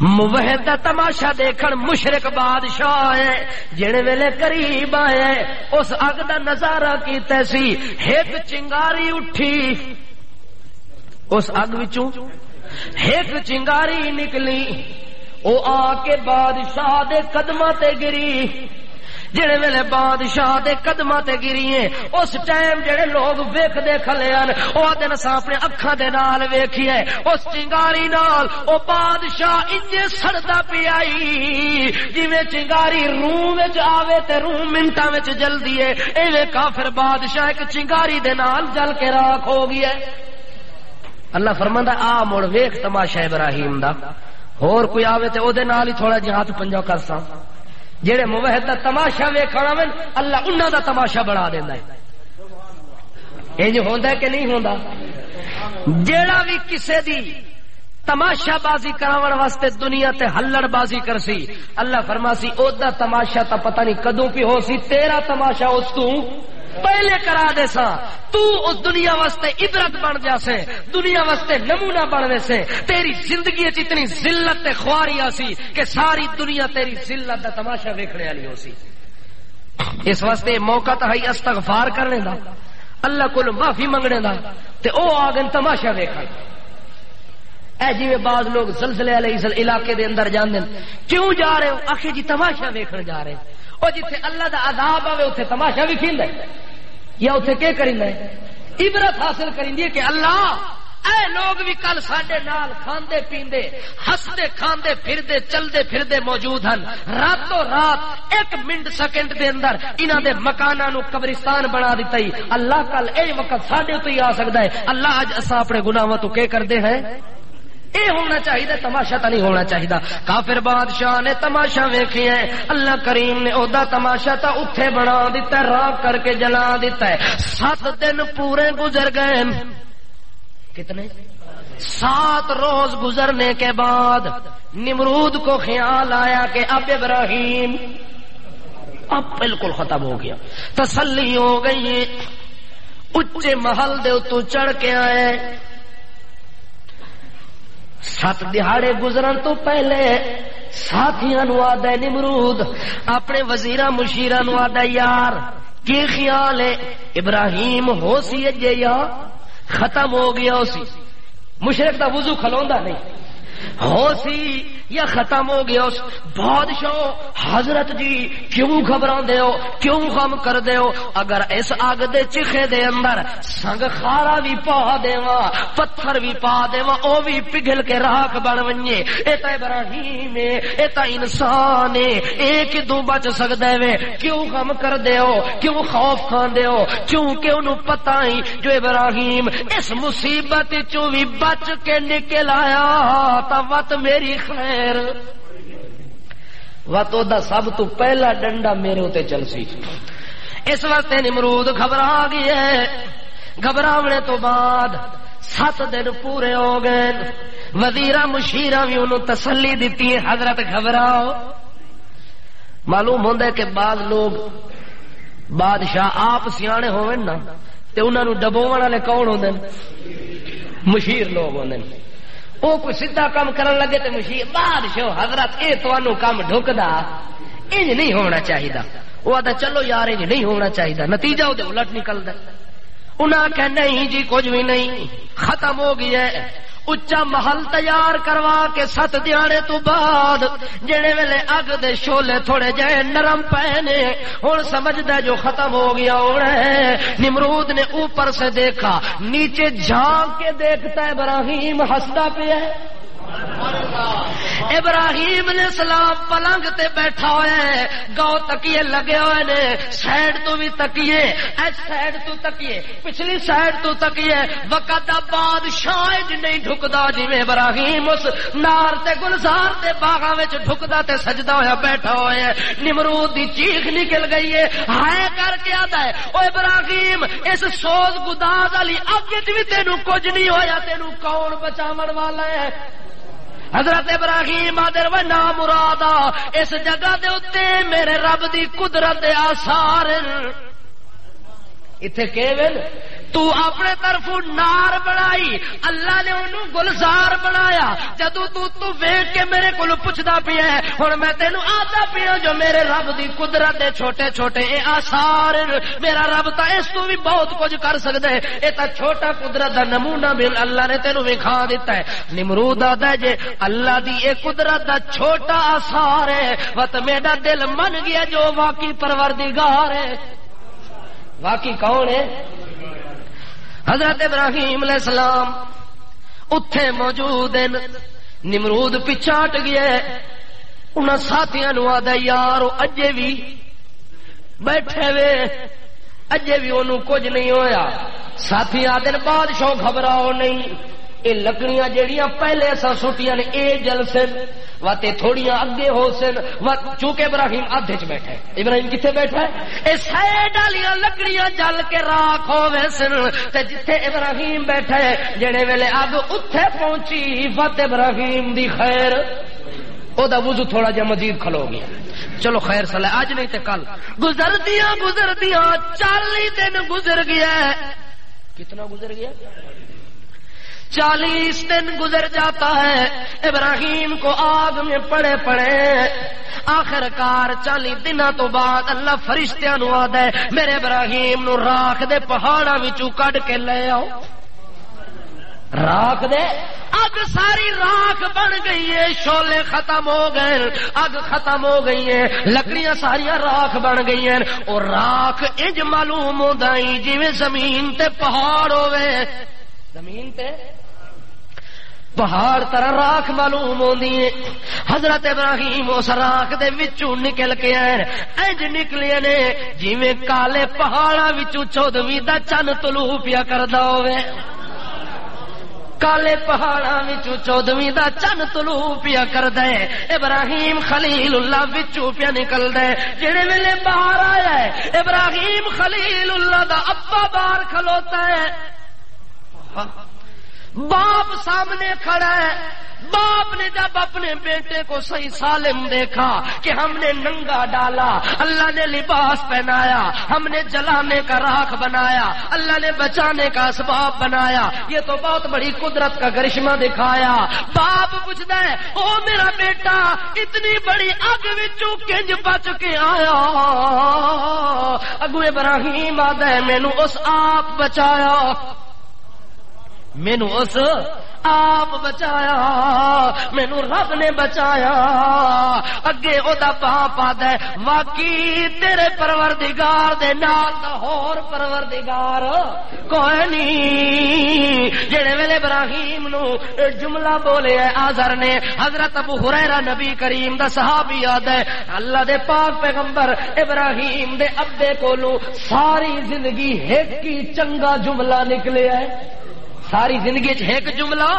موحد دا تماشا دیکھن مشرک بادشاہ ہے جڑے ویلے قریب آئے اس اگ دا نظارہ کیتے سی ایک چنگاری اٹھی اس اگ وچوں ایک چنگاری نکلی او آ کے بادشاہ دے قدماں تے گری جڑے ویلے بادشاہ دے قدماں تے گری ہیں اس ٹائم جڑے لوگ ویکھ دے کھلے ہن او دن اساں اپنے اکھاں دے نال ویکھیے اس چنگاری نال او بادشاہ انجے سڑدا پیائی جویں چنگاری روح وچ آوے تے روح منٹاں وچ جلدی ہے ایویں کافر بادشاہ ایک چنگاری دے نال جل کے راکھ ہو گیا اللہ فرماندا آ مڑ ویکھ تماشا ابراہیم دا ہور کوئی آوے تے او دے نال ہی تھوڑا جہا ہاتھ پنجا کرساں جڑے موحد دا تماشا ویکھنا ون اللہ انہاں دا تماشا بڑھا دیندا ہے انج ہوندا کہ نہیں ہوندا؟ جیڑا بھی کسے دی تماشا بازی کراون واسطے دنیا تے ہلڑ بازی کرسی، اللہ فرماسی او دا تماشا تا پتہ نہیں کدوں پی ہو سی، تیرا تماشا اس تو پہلے کرا دے سا، تو اس دنیا واسطے عبرت بن جاسے، دنیا واسطے نمونہ بن ویسے، تیری زندگی اتنی ذلت تے خواری آسی کہ ساری دنیا تیری ذلت دا تماشا ویکھنے والی ہو سی۔ اس واسطے موقع تا ہے استغفار کرنے دا، اللہ کو معافی منگنے دا، تے او آگن تماشا ویکھن۔ اے جی بعض لوگ زلزلے والے علاقے دے اندر جاندے، کیوں جا رہے ہو؟ آخر جی تماشا ویکھن جا رہے، اور جتھے اللہ دا عذاب آوے اتنے تماشا بھی کھیندا ہے یا اتنے کیا کریندا ہے؟ عبرت حاصل کریندی ہے کہ اللہ اے لوگ بھی کل ساڈے نال کھاندے پیندے ہسدے کھاندے پھردے چلدے پھردے موجود ہن، راتوں رات ایک منٹ سیکنڈ دے اندر انہاں دے مکاناں نو قبرستان بنا دتا ہی، اللہ کل اے وقت ساڈے تے ہی آ سکدا ہے، اللہ اج اساں اپنے گناہاں تو کی کردے ہیں؟ اے ہونا چاہیے، تماشا تو نہیں ہونا چاہیے۔ کافر بادشاہ نے تماشا ویکھیا ہے، اللہ کریم نے اودا تماشا تا اتھے بنا دیتا ہے، راک کر کے جلا دیتا ہے۔ 7 دن پورے گزر گئے، کتنے؟ 7 روز گزرنے کے بعد نمرود کو خیال آیا کہ اب ابراہیم اب بالکل ختم ہو گیا، تسلی ہو گئی، اچے محل دے اتوں چڑھ کے آئے۔ 7 دہاڑے گزرن تو پہلے ساتھیاں نو آدھا نمرود اپنے وزیراں مشیراں نو آدھا یار کی خیال ہے ابراہیم ہو سی اجے یا ختم ہو گیا ہو سی؟ مشرک دا وضو کھلوندا نہیں، ہو سی یا ختم ہو گیا؟ بادشاہ حضرت جی کیوں گھبران دے ہو، کیوں غم کر دے ہو؟ اگر اس آگ دے چیخے دے اندر سنگ خارا بھی پا دیواں، پتھر بھی پا دیواں، او بھی پگھل کے راکھ بن ونجے، اے تا ابراہیم ہے، اے تا انسان ہے، اے کدوں بچ سکدا ہے؟ کیوں غم کر دے ہو، کیوں خوف کھان دے ہو؟ کیونکہ انہوں پتہ ہی جو ابراہیم اس مصیبت چوں بھی بچ کے نکل آیا تا وت میری خیر وتو دا سب تو پہلا ڈنڈا میرے ہوتے چل سی۔ اس واسطے نمرود گھبرا گیا ہے۔ گھبراونے تو بعد 7 دن پورے ہو گئے، وزیراں مشیراں بھی انہوں تسلی دیتی ہے حضرت گھبراؤ۔ معلوم ہوندا ہے کہ بعض لوگ بادشاہ آپ سیانے ہوئے نا تے انہاں نوں ڈبوون والے کون ہوندے؟ مشیر لوگ ہوندے۔ وہ کوئی سیدھا کام کرن لگے تے مشیر بادشاہ حضرت اے تانوں کام ڈھکدا انج نہیں ہونا چاہیے، وہ آدھا چلو یار انج نہیں ہونا چاہیے، نتیجہ وہ الٹ نکلدا۔ انہاں کہ نہیں جی کچھ بھی نہیں، ختم ہو گیا ہے۔ اچا محل تیار کروا کے 7 دیہاڑے تو بعد جڑے ویلے اگ دے شولے تھوڑے جے نرم پے نے، ہن سمجھدا جو ختم ہو گیا ہونا ہے۔ نمرود نے اوپر سے دیکھا، نیچے جھانک کے دیکھتا ہے ابراہیم ہنسدا پیا ہے۔ ابراہیم علیہ السلام پلنگ تے بیٹھا ہوا ہے، گاؤ تکیے لگے ہوئے نے، سائڈ تو بھی تکیے، اس سائڈ تو تکیے، پچھلی سائڈ تو تکیے۔ وقت بادشاہ نہیں ڈھکدا جویں ابراہیم اس نار تے گلزار تے باغاں وچ ڈھکدا تے سجدہ ہویا بیٹھا ہوا ہے۔ نمرود دی چیخ نکل گئی ہے، ہائے کر کے آدا ہے او ابراہیم اس سوز گداز والی اگ وچ بھی تینوں کچھ نہیں ہویا، تینوں کون بچاون والا ہے؟ حضرت ابراہیم آدر و نامرادا اس جگہ دے اتے میرے رب دی قدرت دے آثار اتھے کیول تو اپنے طرف نار بنائی، اللہ نے انہوں گلزار بنایا۔ جدو تو ویکھ کے میرے کو پوچھدا پیا ہے، ہن میں تینوں آتا پیا جو میرے رب دی قدرت دے چھوٹے چھوٹے اے آثار، میرا رب تا اس تو بھی بہت کچھ کر سکدا ہے، اے تا چھوٹا قدرت دا نمونہ بھی اللہ نے تینوں وکھا دیتا ہے۔ نمرود آدا جے اللہ دی اے قدرت دا چھوٹا آثار ہے، وت میرا دل من گیا جو واقعی پروردگار ہے۔ واقعی کون ہے؟ حضرت ابراہیم علیہ السلام اتھے موجود ہیں۔ نمرود پیچھے ہٹ گیا، انہاں ساتھیاں نو آدا یار اجے بھی بیٹھے وے، اجے بھی انہوں کچھ نہیں ہویا۔ ساتھی آدن بادشاہ گھبراؤ نہیں، اے لکڑیاں جیڑیاں پہلے اساں سٹیاں نے اے جلسن واتے تھوڑیاں اگے ہو سن چونکہ ابراہیم آدھے چ بیٹھا ہے. ابراہیم کتنے بیٹھا ہے؟ اے سائیڈ والیاں لکڑیاں جل کے راکھ ہووے سن تے جتھے ابراہیم بیٹھا ہے جڑے ویلے اگ اوتھے پہنچی وت ابراہیم دی خیر او دا وضو تھوڑا جا مزید کھلو گیا. چلو خیر صلاح اج نہیں تے کل گزردیاں 40 دن گزر گیا. کتنا گزر گیا؟ 40 دن گزر جاتا ہے. ابراہیم کو آگ میں پڑے آخر کار 40 دنوں تو بعد اللہ فرشتیاں نو آدا ہے میرے ابراہیم نو راکھ دے پہاڑاں وچوں کڈ کے لے آؤ. راکھ دے اگ ساری راکھ بن گئی ہے. شولے ختم ہو گئے, اگ ختم ہو گئی ہے, لکڑیاں ساریاں راکھ بن گئی ہیں. اور راکھ انج معلوم ہوندا ہے جویں زمین تے پہاڑ ہوے. زمین تے پہاڑ طرح راکھ معلوم ہوندی ہے. حضرت ابراہیم اس راکھ دے وچوں نکل کے آئے انج نکلے نے جویں کالے پہاڑاں وچوں 14ویں دا چن طلوع پیا کردا ہوے. کالے پہاڑاں وچوں 14ویں دا چن طلوع پیا کردا ہے. ابراہیم خلیل اللہ وچوں پیا نکلدا ہے. جڑے ویلے باہر آیا ہے ابراہیم خلیل اللہ دا ابا باہر کھلوتا ہے. باپ سامنے کھڑا ہے. باپ نے جب اپنے بیٹے کو صحیح سالم دیکھا کہ ہم نے ننگا ڈالا, اللہ نے لباس پہنایا, ہم نے جلانے کا راکھ بنایا, اللہ نے بچانے کا اسباب بنایا, یہ تو بہت بڑی قدرت کا کرشمہ دکھایا. باپ پوچھتا ہے او میرا بیٹا اتنی بڑی اگ وچوں کنج بچ کے آیا؟ اگو ابراہیم آدا ہے مینوں اس آپ بچایا, مینوں اس آپ بچایا, مینوں رب نے بچایا. اگے او دا باپ آدا ہے واقعی تیرے پروردگار دے نال دا ہور پروردگار کوئی نہیں. جڑے ویلے ابراہیم نو جملہ بولے آزر نے, حضرت ابو ہریرہ نبی کریم دا صحابی آدا ہے اللہ دے پاک پیغمبر ابراہیم دے ابے کولوں ساری زندگی ایک ہی چنگا جملہ نکلے ہے. ساری زندگی ایک جملہ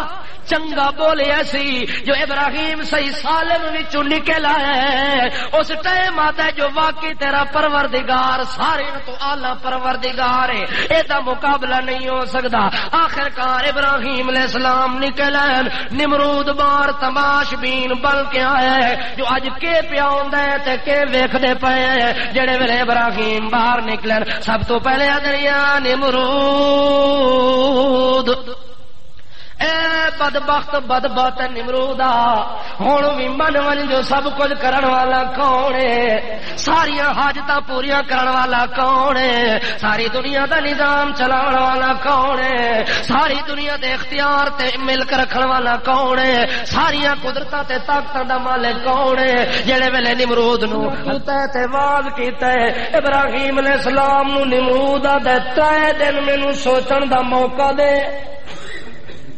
چنگا بولے سی جو ابراہیم صحیح سالم وچوں نکل آیا ہے. اس ٹائم آتا ہے جو واقعی تیرا پروردگار سارے تو اعلی پروردگار ہے, ایدا مقابلہ نہیں ہو سکتا. آخر کار ابراہیم علیہ السلام نکل آئے. نمرود بار تماش بین بل کے آیا ہے جو اج کے پیا ہوندا ہے تے کے ویکھدے پئے ہیں. جڑے ویلے ابراہیم باہر نکلن سب تو پہلے آدریا نمرود اے بدبخت بدبخت نمرودا ہن وی من ون جو سب کچھ کرن والا کون ہے, ساریاں حاجتاں پوریاں کرن والا کون ہے, ساری دنیا دا نظام چلاون والا کون ہے, ساری دنیا دے اختیار تے ملک رکھن والا کون ہے, ساریاں قدرتاں تے طاقتاں دا مالک کون ہے. جڑے ویلے نمرود نو تے واز کیتا ہے ابراہیم علیہ السلام نو نمرود دا 3 دن مینوں سوچن دا موقع دے.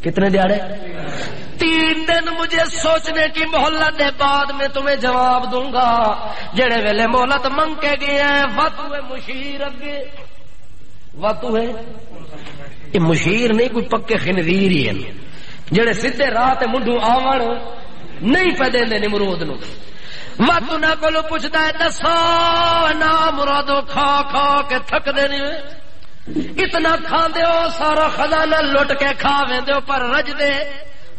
کتنے دیہڑے؟ 3 دن مجھے سوچنے کی مہلت دے بعد میں تمہیں جواب دوں گا. جڑے ویلے مہلت منگ کے گئے ہیں واتو مشیر اگے واتو ہے یہ مشیر نہیں کوئی پکے خنزیر ہی ہیں جڑے سیدھے راہ تے منڈو آون نہیں پہ دیندے نمرود نو. واتو نہ کولو پوچھدا ہے دسو نا مرادو کھا کھا کے تھک دے نہیں اتنا کھاندے ہو سارا خزانہ لٹ کے کھاویں دے پر رج دے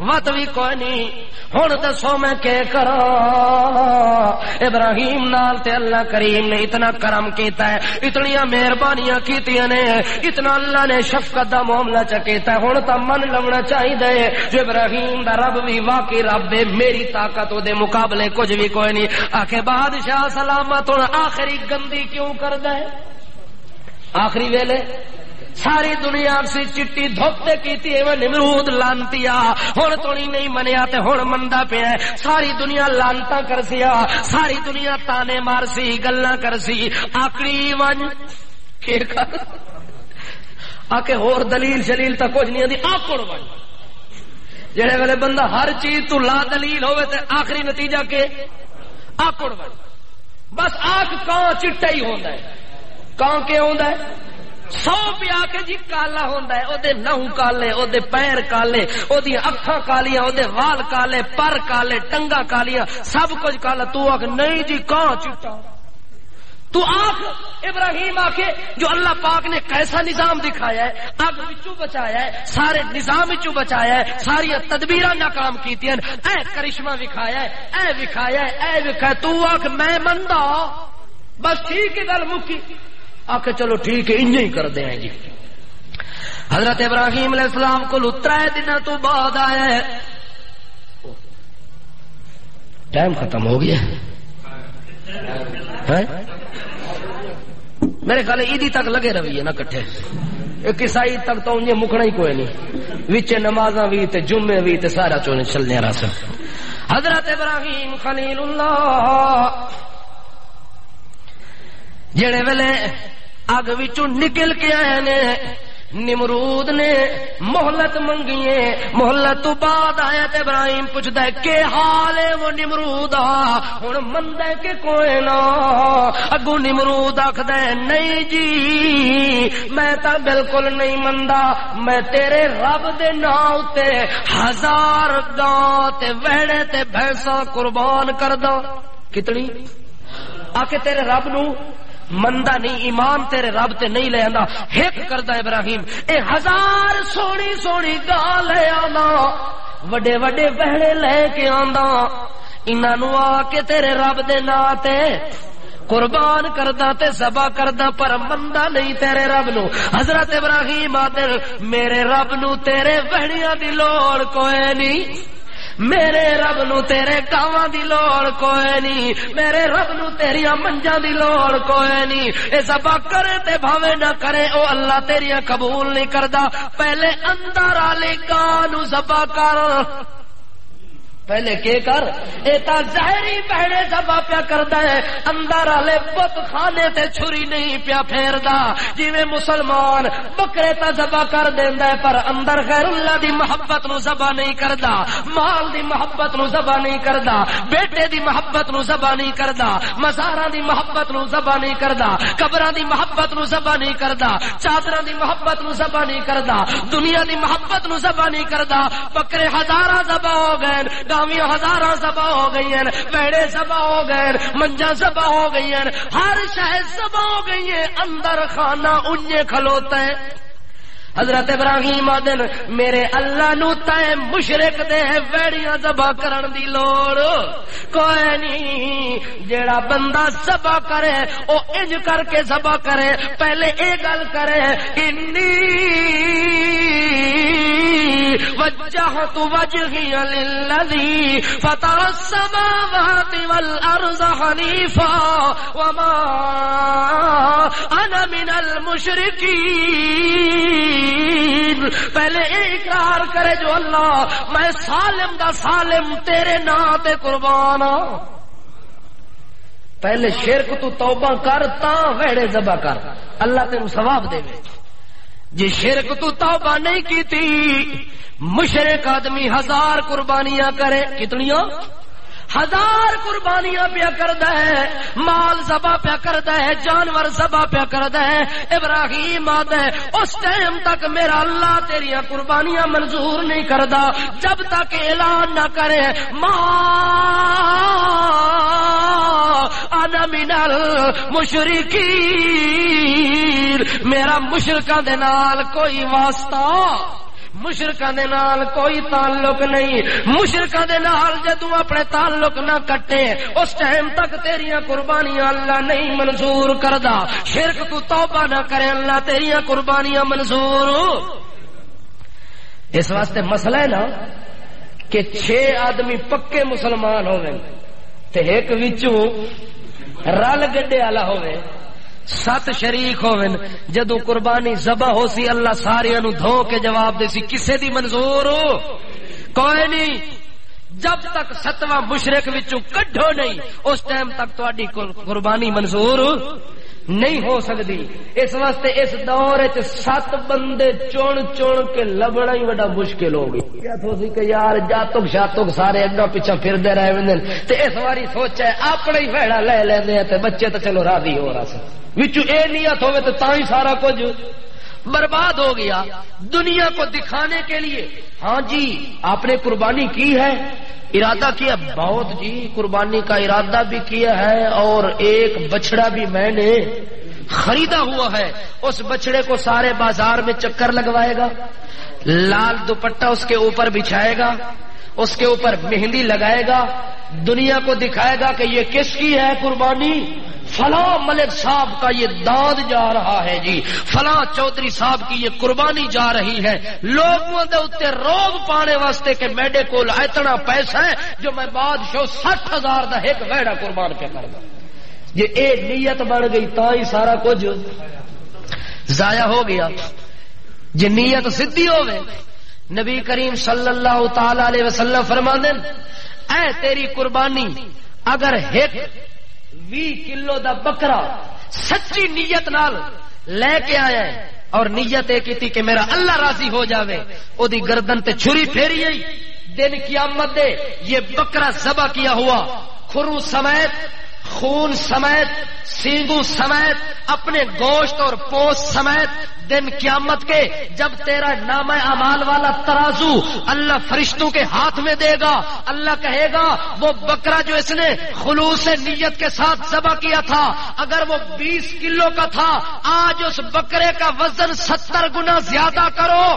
وت بھی کوئی نہیں. ہن دسو میں کہ کراں؟ ابراہیم نال تے اللہ کریم نے اتنا کرم کیتا ہے, اتنیاں مہربانیاں کیتیاں نے, اتنا اللہ نے شفقت دا معاملہ چکیتا ہے. ہن تاں من لونا چاہیے جو ابراہیم دا رب بھی واقعی رب ہے, میری طاقت دے مقابلے کچھ بھی کوئی نہیں. آکھے بادشاہ سلامت ہن آخری گندی کیوں کردا ہے؟ آخری ویلے ساری دنیا سے چٹی دھوپتے کیتی ہے نمرود لانتیا ہن توڑی نہیں منیا تے ہن مندا پیا ہے. ساری دنیا لانتا کرسیا, ساری دنیا تانے مارسی گلاں کرسی. آکڑی ون کے کر آکے ہور دلیل شلیل تا کچھ نہیں آندی آکڑ ون. جڑے ویلے بندہ ہر چیز تو لا دلیل ہوئے تے آخری نتیجہ کے آکڑ ون. بس آنکھ کان چٹا ہی ہوندا ہے. کان کے ہوندا ہے 100 پیا کے جی کالا ہوندا ہے، او دے نہو کالے، او دے پیر کالے، او دی اکھاں کالیاں، او دے وال کالے، پر کالے، ٹنگا کالیاں، سب کچھ کالا. تو آکھ نہیں جی کہاں چٹا. تو آنکھ ابراہیم آکے جو اللہ پاک نے کیسا نظام دکھایا ہے، اگ وچوں بچایا ہے، سارے نظام وچوں بچایا ہے، ساری تدبیراں ناکام کیتیاں، اے کرشمہ وکھایا ہے، اے وکھایا ہے، اے وکھایا. تو آکھ میں مندا بس ٹھیک ہے گل مکی. آکھ چلو ٹھیک ہے انج ہی کردے ہیں جی. حضرت ابراہیم علیہ السلام کو 3 دنوں تو بعد آیا ہے. ٹائم ختم ہو گیا میرے خیال عیدی تک لگے رویے نہ کٹھے. ایک عیسائی تک تو انہیں مکنا ہی کوئی نہیں، وچ نمازاں بھی تے جمعے بھی تے سارا چونے چلنے راسا. حضرت ابراہیم خلیل اللہ جڑے ویلے اگ وچوں نکل کے آئے نے، نمرود نے مہلت منگیے، مہلت تو بعد آیا تے ابراہیم پوچھدا ہے کہ حال ہے وہ نمرود ہن مندا ہے کہ کوئی نہ. اگوں نمرود آکھدا ہے نہیں جی میں تا بالکل نہیں مندا، میں تیرے رب دے نام اتے 1000 گاں تے وہڑے تے بھینساں قربان کردا. کتنی آکے تیرے رب نو مندا نہیں، ایمان تیرے رب تے نہیں لے آندا. ایک کردا ابراہیم اے 1000 سونی سونی گاں لے آنا، وڈے وڈے وہڑے لے کے آندا، انہاں نو آ کے تیرے رب دے نام تے قربان کردا تے ذبح کردا، پر مندا نہیں تیرے رب نو. حضرت ابراہیم آدر میرے رب نو تیرے وہڑیاں دی لوڑ کوئی نہیں، میرے رب نو تیرے گاواں دی لوڑ کوئی نہیں، میرے رب نو تیریاں منجاں دی لوڑ کوئی نہیں. اے ذبح کرے تے بھاوے نہ کرے او اللہ تیریاں قبول نہیں کردا. پہلے اندر والے گاں نو ذبح کر، پہلے کے کر. اے تا زہری بہڑے ذبح پیا کردا ہے، اندر والے بت خانے تے چھری نہیں پیا پھیردا. جویں مسلمان بکرے تا ذبح کر دیندا ہے پر اندر غیر اللہ دی محبت نو ذبح نہیں کردا، مال دی محبت نو ذبح نہیں کردا، بیٹے دی محبت نو ذبح نہیں کردا، مزاراں دی محبت نو ذبح نہیں کردا، قبراں دی محبت نو ذبح نہیں کردا، چادراں دی محبت نو ذبح نہیں کردا، دنیا دی محبت نو ذبح نہیں کردا. بکرے ہزاراں ذبح ہو گئے، گاویاں 1000 ذبح ہو گئی ہیں، ویڑے ذبح ہو گئے، منجاں ذبح ہو گئی ہیں، ہر شے ذبح ہو گئی ہے، اندر خانہ انجے کھلوتا ہے. حضرت ابراہیم آدن میرے اللہ نو تے مشرک دے ویڑیاں ذبح کرن دی لوڑ کوئی نہیں. جیڑا بندہ ذبح کرے او انج کر کے ذبح کرے، پہلے اے گل کرے انی وجہت وجہی للذی فطر السماوات والارض حنیفا وما انا من المشرکین. پہلے اقرار کرے جو اللہ میں سالم دا سالم تیرے نام تے قربان ہاں. پہلے شرک تو توبہ کر تا ویڑے ذبح کر، اللہ تینوں ثواب دے. جی شرک تو توبہ نہیں کی تھی، مشرک آدمی 1000 قربانیاں کرے، کتنیاں 1000 قربانیاں پیا کردا ہے، مال ذبح پیا کردا ہے، جانور ذبح پیا کردا ہے. ابراہیم آدھا ہے اس ٹائم تک میرا اللہ تیریاں قربانیاں منظور نہیں کردا جب تک اعلان نہ کرے ما انا من المشرکین. میرا مشرکاں دے نال کوئی واسطہ، مشرکاں دے نال کوئی تعلق نہیں. مشرکاں دے نال جدوں اپنے تعلق نہ کٹے اس ٹائم تک تیریاں قربانیاں اللہ نہیں منظور کردا. شرک تو توبہ نہ کرے اللہ تیریاں قربانیاں منظور. اس واسطے مسئلہ ہے نا کہ 6 آدمی پکے مسلمان ہوئے تے ایک وچوں رل گڈے والا ہوئے، 7 شریک ہوئے، جدو قربانی ذبح ہو سی اللہ ساریاں نو دھو کے جواب دے سی کسے دی منظور ہو کوئی نہیں. جب تک 7واں مشرک وچوں کڈھو نہیں اس ٹائم تک تہاڈی قربانی منظور نہیں ہو سکتی. اس واسطے اس دور 7 بندے چن کے لبنا ہی بڑا مشکل ہو گئی. کیا تو سی کہ یار جاتک شاتک سارے اگا پیچھا پھردے رہے وندن تے اس واری سوچا ہے اپنا ہی بھیڑا لے لیندے تے بچے تو چلو راضی ہو رہا سی. وچوں اے نیت ہوے تے تاں ہی سارا کچھ برباد ہو گیا دنیا کو دکھانے کے لیے. ہاں جی آپ نے قربانی کی ہے, ارادہ کیا بہت جی, قربانی کا ارادہ بھی کیا ہے اور ایک بچڑا بھی میں نے خریدا ہوا ہے. اس بچڑے کو سارے بازار میں چکر لگوائے گا, لال دوپٹہ اس کے اوپر بچھائے گا, اس کے اوپر مہندی لگائے گا, دنیا کو دکھائے گا کہ یہ کس کی ہے قربانی, فلاں ملک صاحب کا یہ داد جا رہا ہے جی, فلاں چودھری صاحب کی یہ قربانی جا رہی ہے. لوگوں دے اوتے روب پانے واسطے کہ میڈے کول اتنا پیسہ ہے جو میں بادشاہ 60,000 دا ایک ویڑا قربان پہ کر گا. یہ ایک نیت بن گئی تا ہی سارا کچھ ضائع ہو گیا. جی نیت سدھی ہوئے, نبی کریم صلی اللہ تعالی علیہ وسلم فرماندے اے تیری قربانی اگر 20 کلو دا بکرا سچی نیت نال لے کے آیا ہے اور نیت یہ کی کہ میرا اللہ راضی ہو جاوے, او دی گردن تے چھری پھیری آئی, دن قیامت دے یہ بکرا ذبح کیا ہوا کھرو سمیت, خون سمیت, سینگو سمیت, اپنے گوشت اور پوست سمیت, دن قیامت کے جب تیرا نام اعمال والا ترازو اللہ فرشتوں کے ہاتھ میں دے گا, اللہ کہے گا وہ بکرا جو اس نے خلوص نیت کے ساتھ ذبح کیا تھا اگر وہ 20 کلو کا تھا, آج اس بکرے کا وزن 70 گنا زیادہ کرو.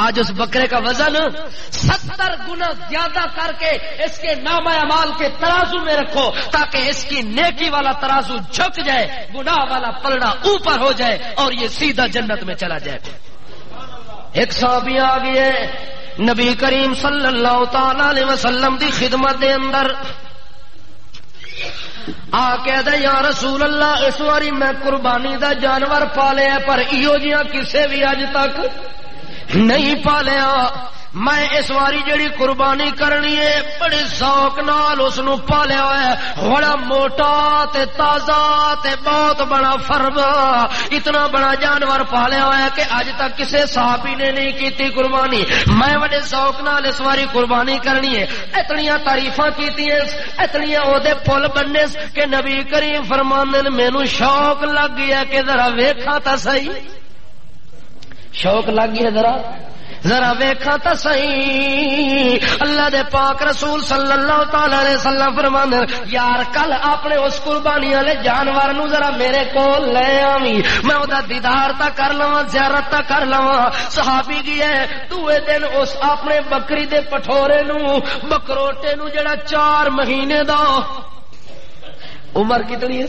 آج اس بکرے کا وزن 70 گنا زیادہ کر کے اس کے نام اعمال کے ترازو میں رکھو تاکہ اس کی نیکی والا ترازو جھک جائے, گناہ والا پلڑا اوپر ہو جائے اور یہ سیدھا جنت میں چلا جائے. ایک صحابی آ گئے نبی کریم صلی اللہ تعالی علیہ وسلم دی خدمت دے اندر آ کے دے یا رسول اللہ اس واری میں قربانی دا جانور پالے پر ایو جیاں کسے بھی اج تک نہیں پالیا, میں اس واری جڑی قربانی کرنی ہے بڑے ذوق نال اس نو پالیا ہے, بڑا موٹا تے تازہ تے بہت بڑا فرما, اتنا بڑا جانور پالیا ہے کہ اج تک کسے صحابی نے نہیں کیتی قربانی. میں بڑے ذوق نال اس واری قربانی کرنی ہے. اتنیاں تعریفاں کیتیاں, اتنیاں او دے پھل بننے کہ نبی کریم فرماندے مینوں شوق لگ گیا کہ ذرا ویکھاں تا صحیح, شوق لگ گیا ذرا ویکھاں تا صحیح. اللہ دے پاک رسول صلی اللہ تعالی علیہ وسلم فرماندے یار کل اپنے اس قربانی والے جانور نو ذرا میرے کول لے آویں, میں او دا دیدار تا کر لواں, زیارت تا کر لواں. صحابی گئے دوے دن اس اپنے بکری دے پٹھورے نو بکروٹے نو جڑا 4 مہینے دا عمر کتنی ہے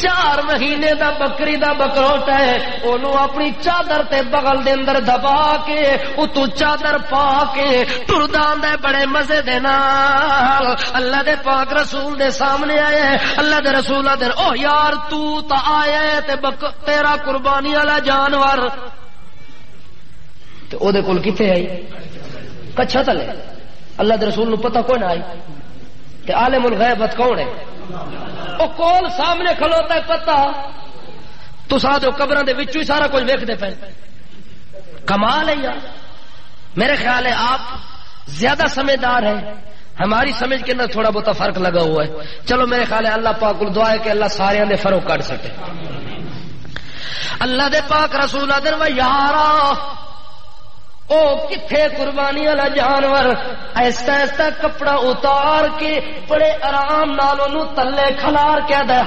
4 مہینے دا بکری دا بکروٹ ہے, اونوں اپنی چادر تے بغل دے اندر دبا کے اتو چادر پا کے ٹردا آندا بڑے مزے دے نال اللہ دے پاک رسول دے سامنے آئے. اللہ دے رسول دے او یار تو تا آیا ہے تے تیرا قربانی والا جانور تے او دے کول کتے آئی کچھا تلے. اللہ دے رسول نو پتہ کوئی نہ آئی تے عالم الغیبت کون ہے, او کول سامنے کھلوتا ہے پتہ تو سادو قبراں دے وچوں ہی سارا کچھ ویکھدے پے. کمال ہے یار. میرے خیال ہے آپ زیادہ سمجھدار ہیں, ہماری سمجھ کے اندر تھوڑا بہت فرق لگا ہوا ہے. چلو میرے خیال ہے اللہ پاک کو دعا ہے کہ اللہ سارے دے فرق کٹ سکے. اللہ دے پاک رسول دے و یارا او کتھے قربانی والا جانور, ایسا ایسا کپڑا اتار کے بڑے آرام نال اونوں تلے کھلار کے دے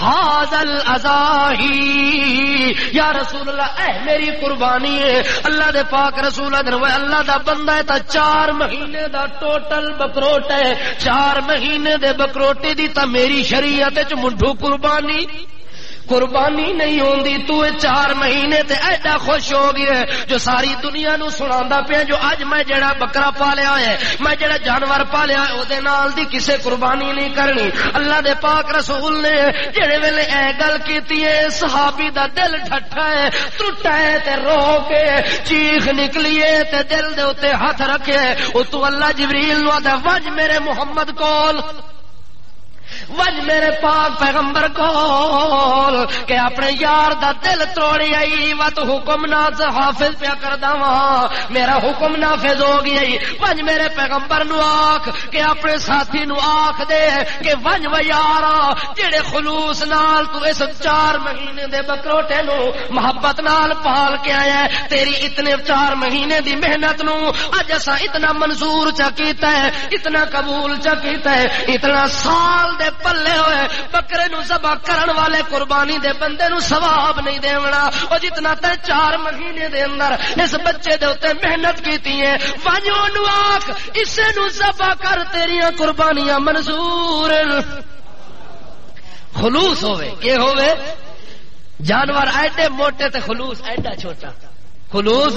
حاضل ازاہی یا رسول اللہ اے میری قربانی ہے. اللہ دے پاک رسول اللہ دا بندہ ہے تا 4 مہینے دا ٹوٹل بکروٹ ہے, 4 مہینے دے بکروٹے دی تا میری شریعت وچ منڈو قربانی نہیں ہوندی. تو 4 مہینے تے ایڈا خوش ہو گیا جو ساری دنیا نو سناندا پیا جو اج میں جڑا بکرا پالیا ہے, میں جڑا جانور پالیا ہے او دے نال دی کسے قربانی نہیں کرنی. اللہ دے پاک رسول نے جڑے ویلے اے گل کیتی ہے صحابی دا دل ٹھٹا ہے, ٹوٹا ہے تے رو کے چیخ نکلی ہے تے دل دے اوتے ہاتھ رکھے. او تو اللہ جبریل نو آندا وج میرے محمد کول وج میرے پاک پیغمبر کول کہ اپنے یار دا دل توڑی آئی و تو حکم نہ حافظ پیا کردا وا میرا حکم نافذ ہو گیا وج میرے پیغمبر نو آکھ کہ اپنے ساتھی نو آکھ دے کہ وج و یارا جڑے خلوص نال تو اس 4 مہینے دے بکروٹے نو محبت نال پال کے آیا ہے تیری اتنے 4 مہینے دی محنت نو اج اساں اتنا منظور چا کیتا ہے اتنا قبول چا کیتا ہے اتنا سال دے پلے ہوئے بکرے نو ذبح کرن والے قربانی دے بندے نو ثواب نہیں دیونا او جتنا تے 4 مہینے دے اندر اس بچے دے اوتے محنت کیتی ہے وانجو نو آکھ اسے نو ذبح کر تیریاں قربانیاں منظور خلوص ہوئے کہ ہوئے جانور ایڈے موٹے تے خلوص ایڈا چھوٹا خلوص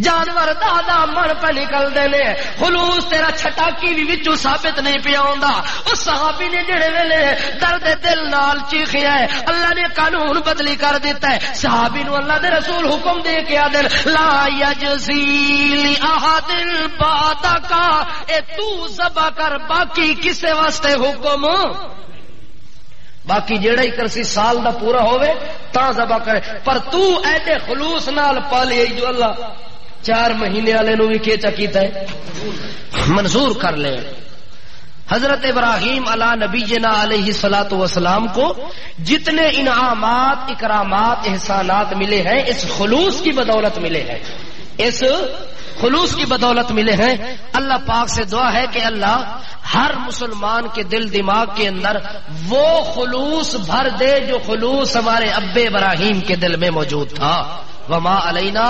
جانور دادا من پہ نکل دینے خلوص تیرا چھٹاکی بھی وچوں ثابت نہیں پیا ہوندا اس صحابی نے جڑے ویلے درد دل نال چیخیا ہے اللہ نے قانون بدلی کر دیتا ہے صحابی نو اللہ دے رسول حکم دے کے آدن لا یجزی احد بعدک اے تو ذبح کر باقی کسے واسطے حکم باقی جیڑا ہی کرسی سال دا پورا ہوئے تا ذبح کرے پر تو ایڈے خلوص نال پالی جو اللہ 4 مہینے والے نو بھی کیچا کیتا ہے منظور کر لے حضرت ابراہیم علی نبینا علیہ الصلوۃ والسلام کو جتنے انعامات اکرامات احسانات ملے ہیں اس خلوص کی بدولت ملے ہیں اس خلوص کی بدولت ملے ہیں اللہ پاک سے دعا ہے کہ اللہ ہر مسلمان کے دل دماغ کے اندر وہ خلوص بھر دے جو خلوص ہمارے ابے ابراہیم کے دل میں موجود تھا وما علینا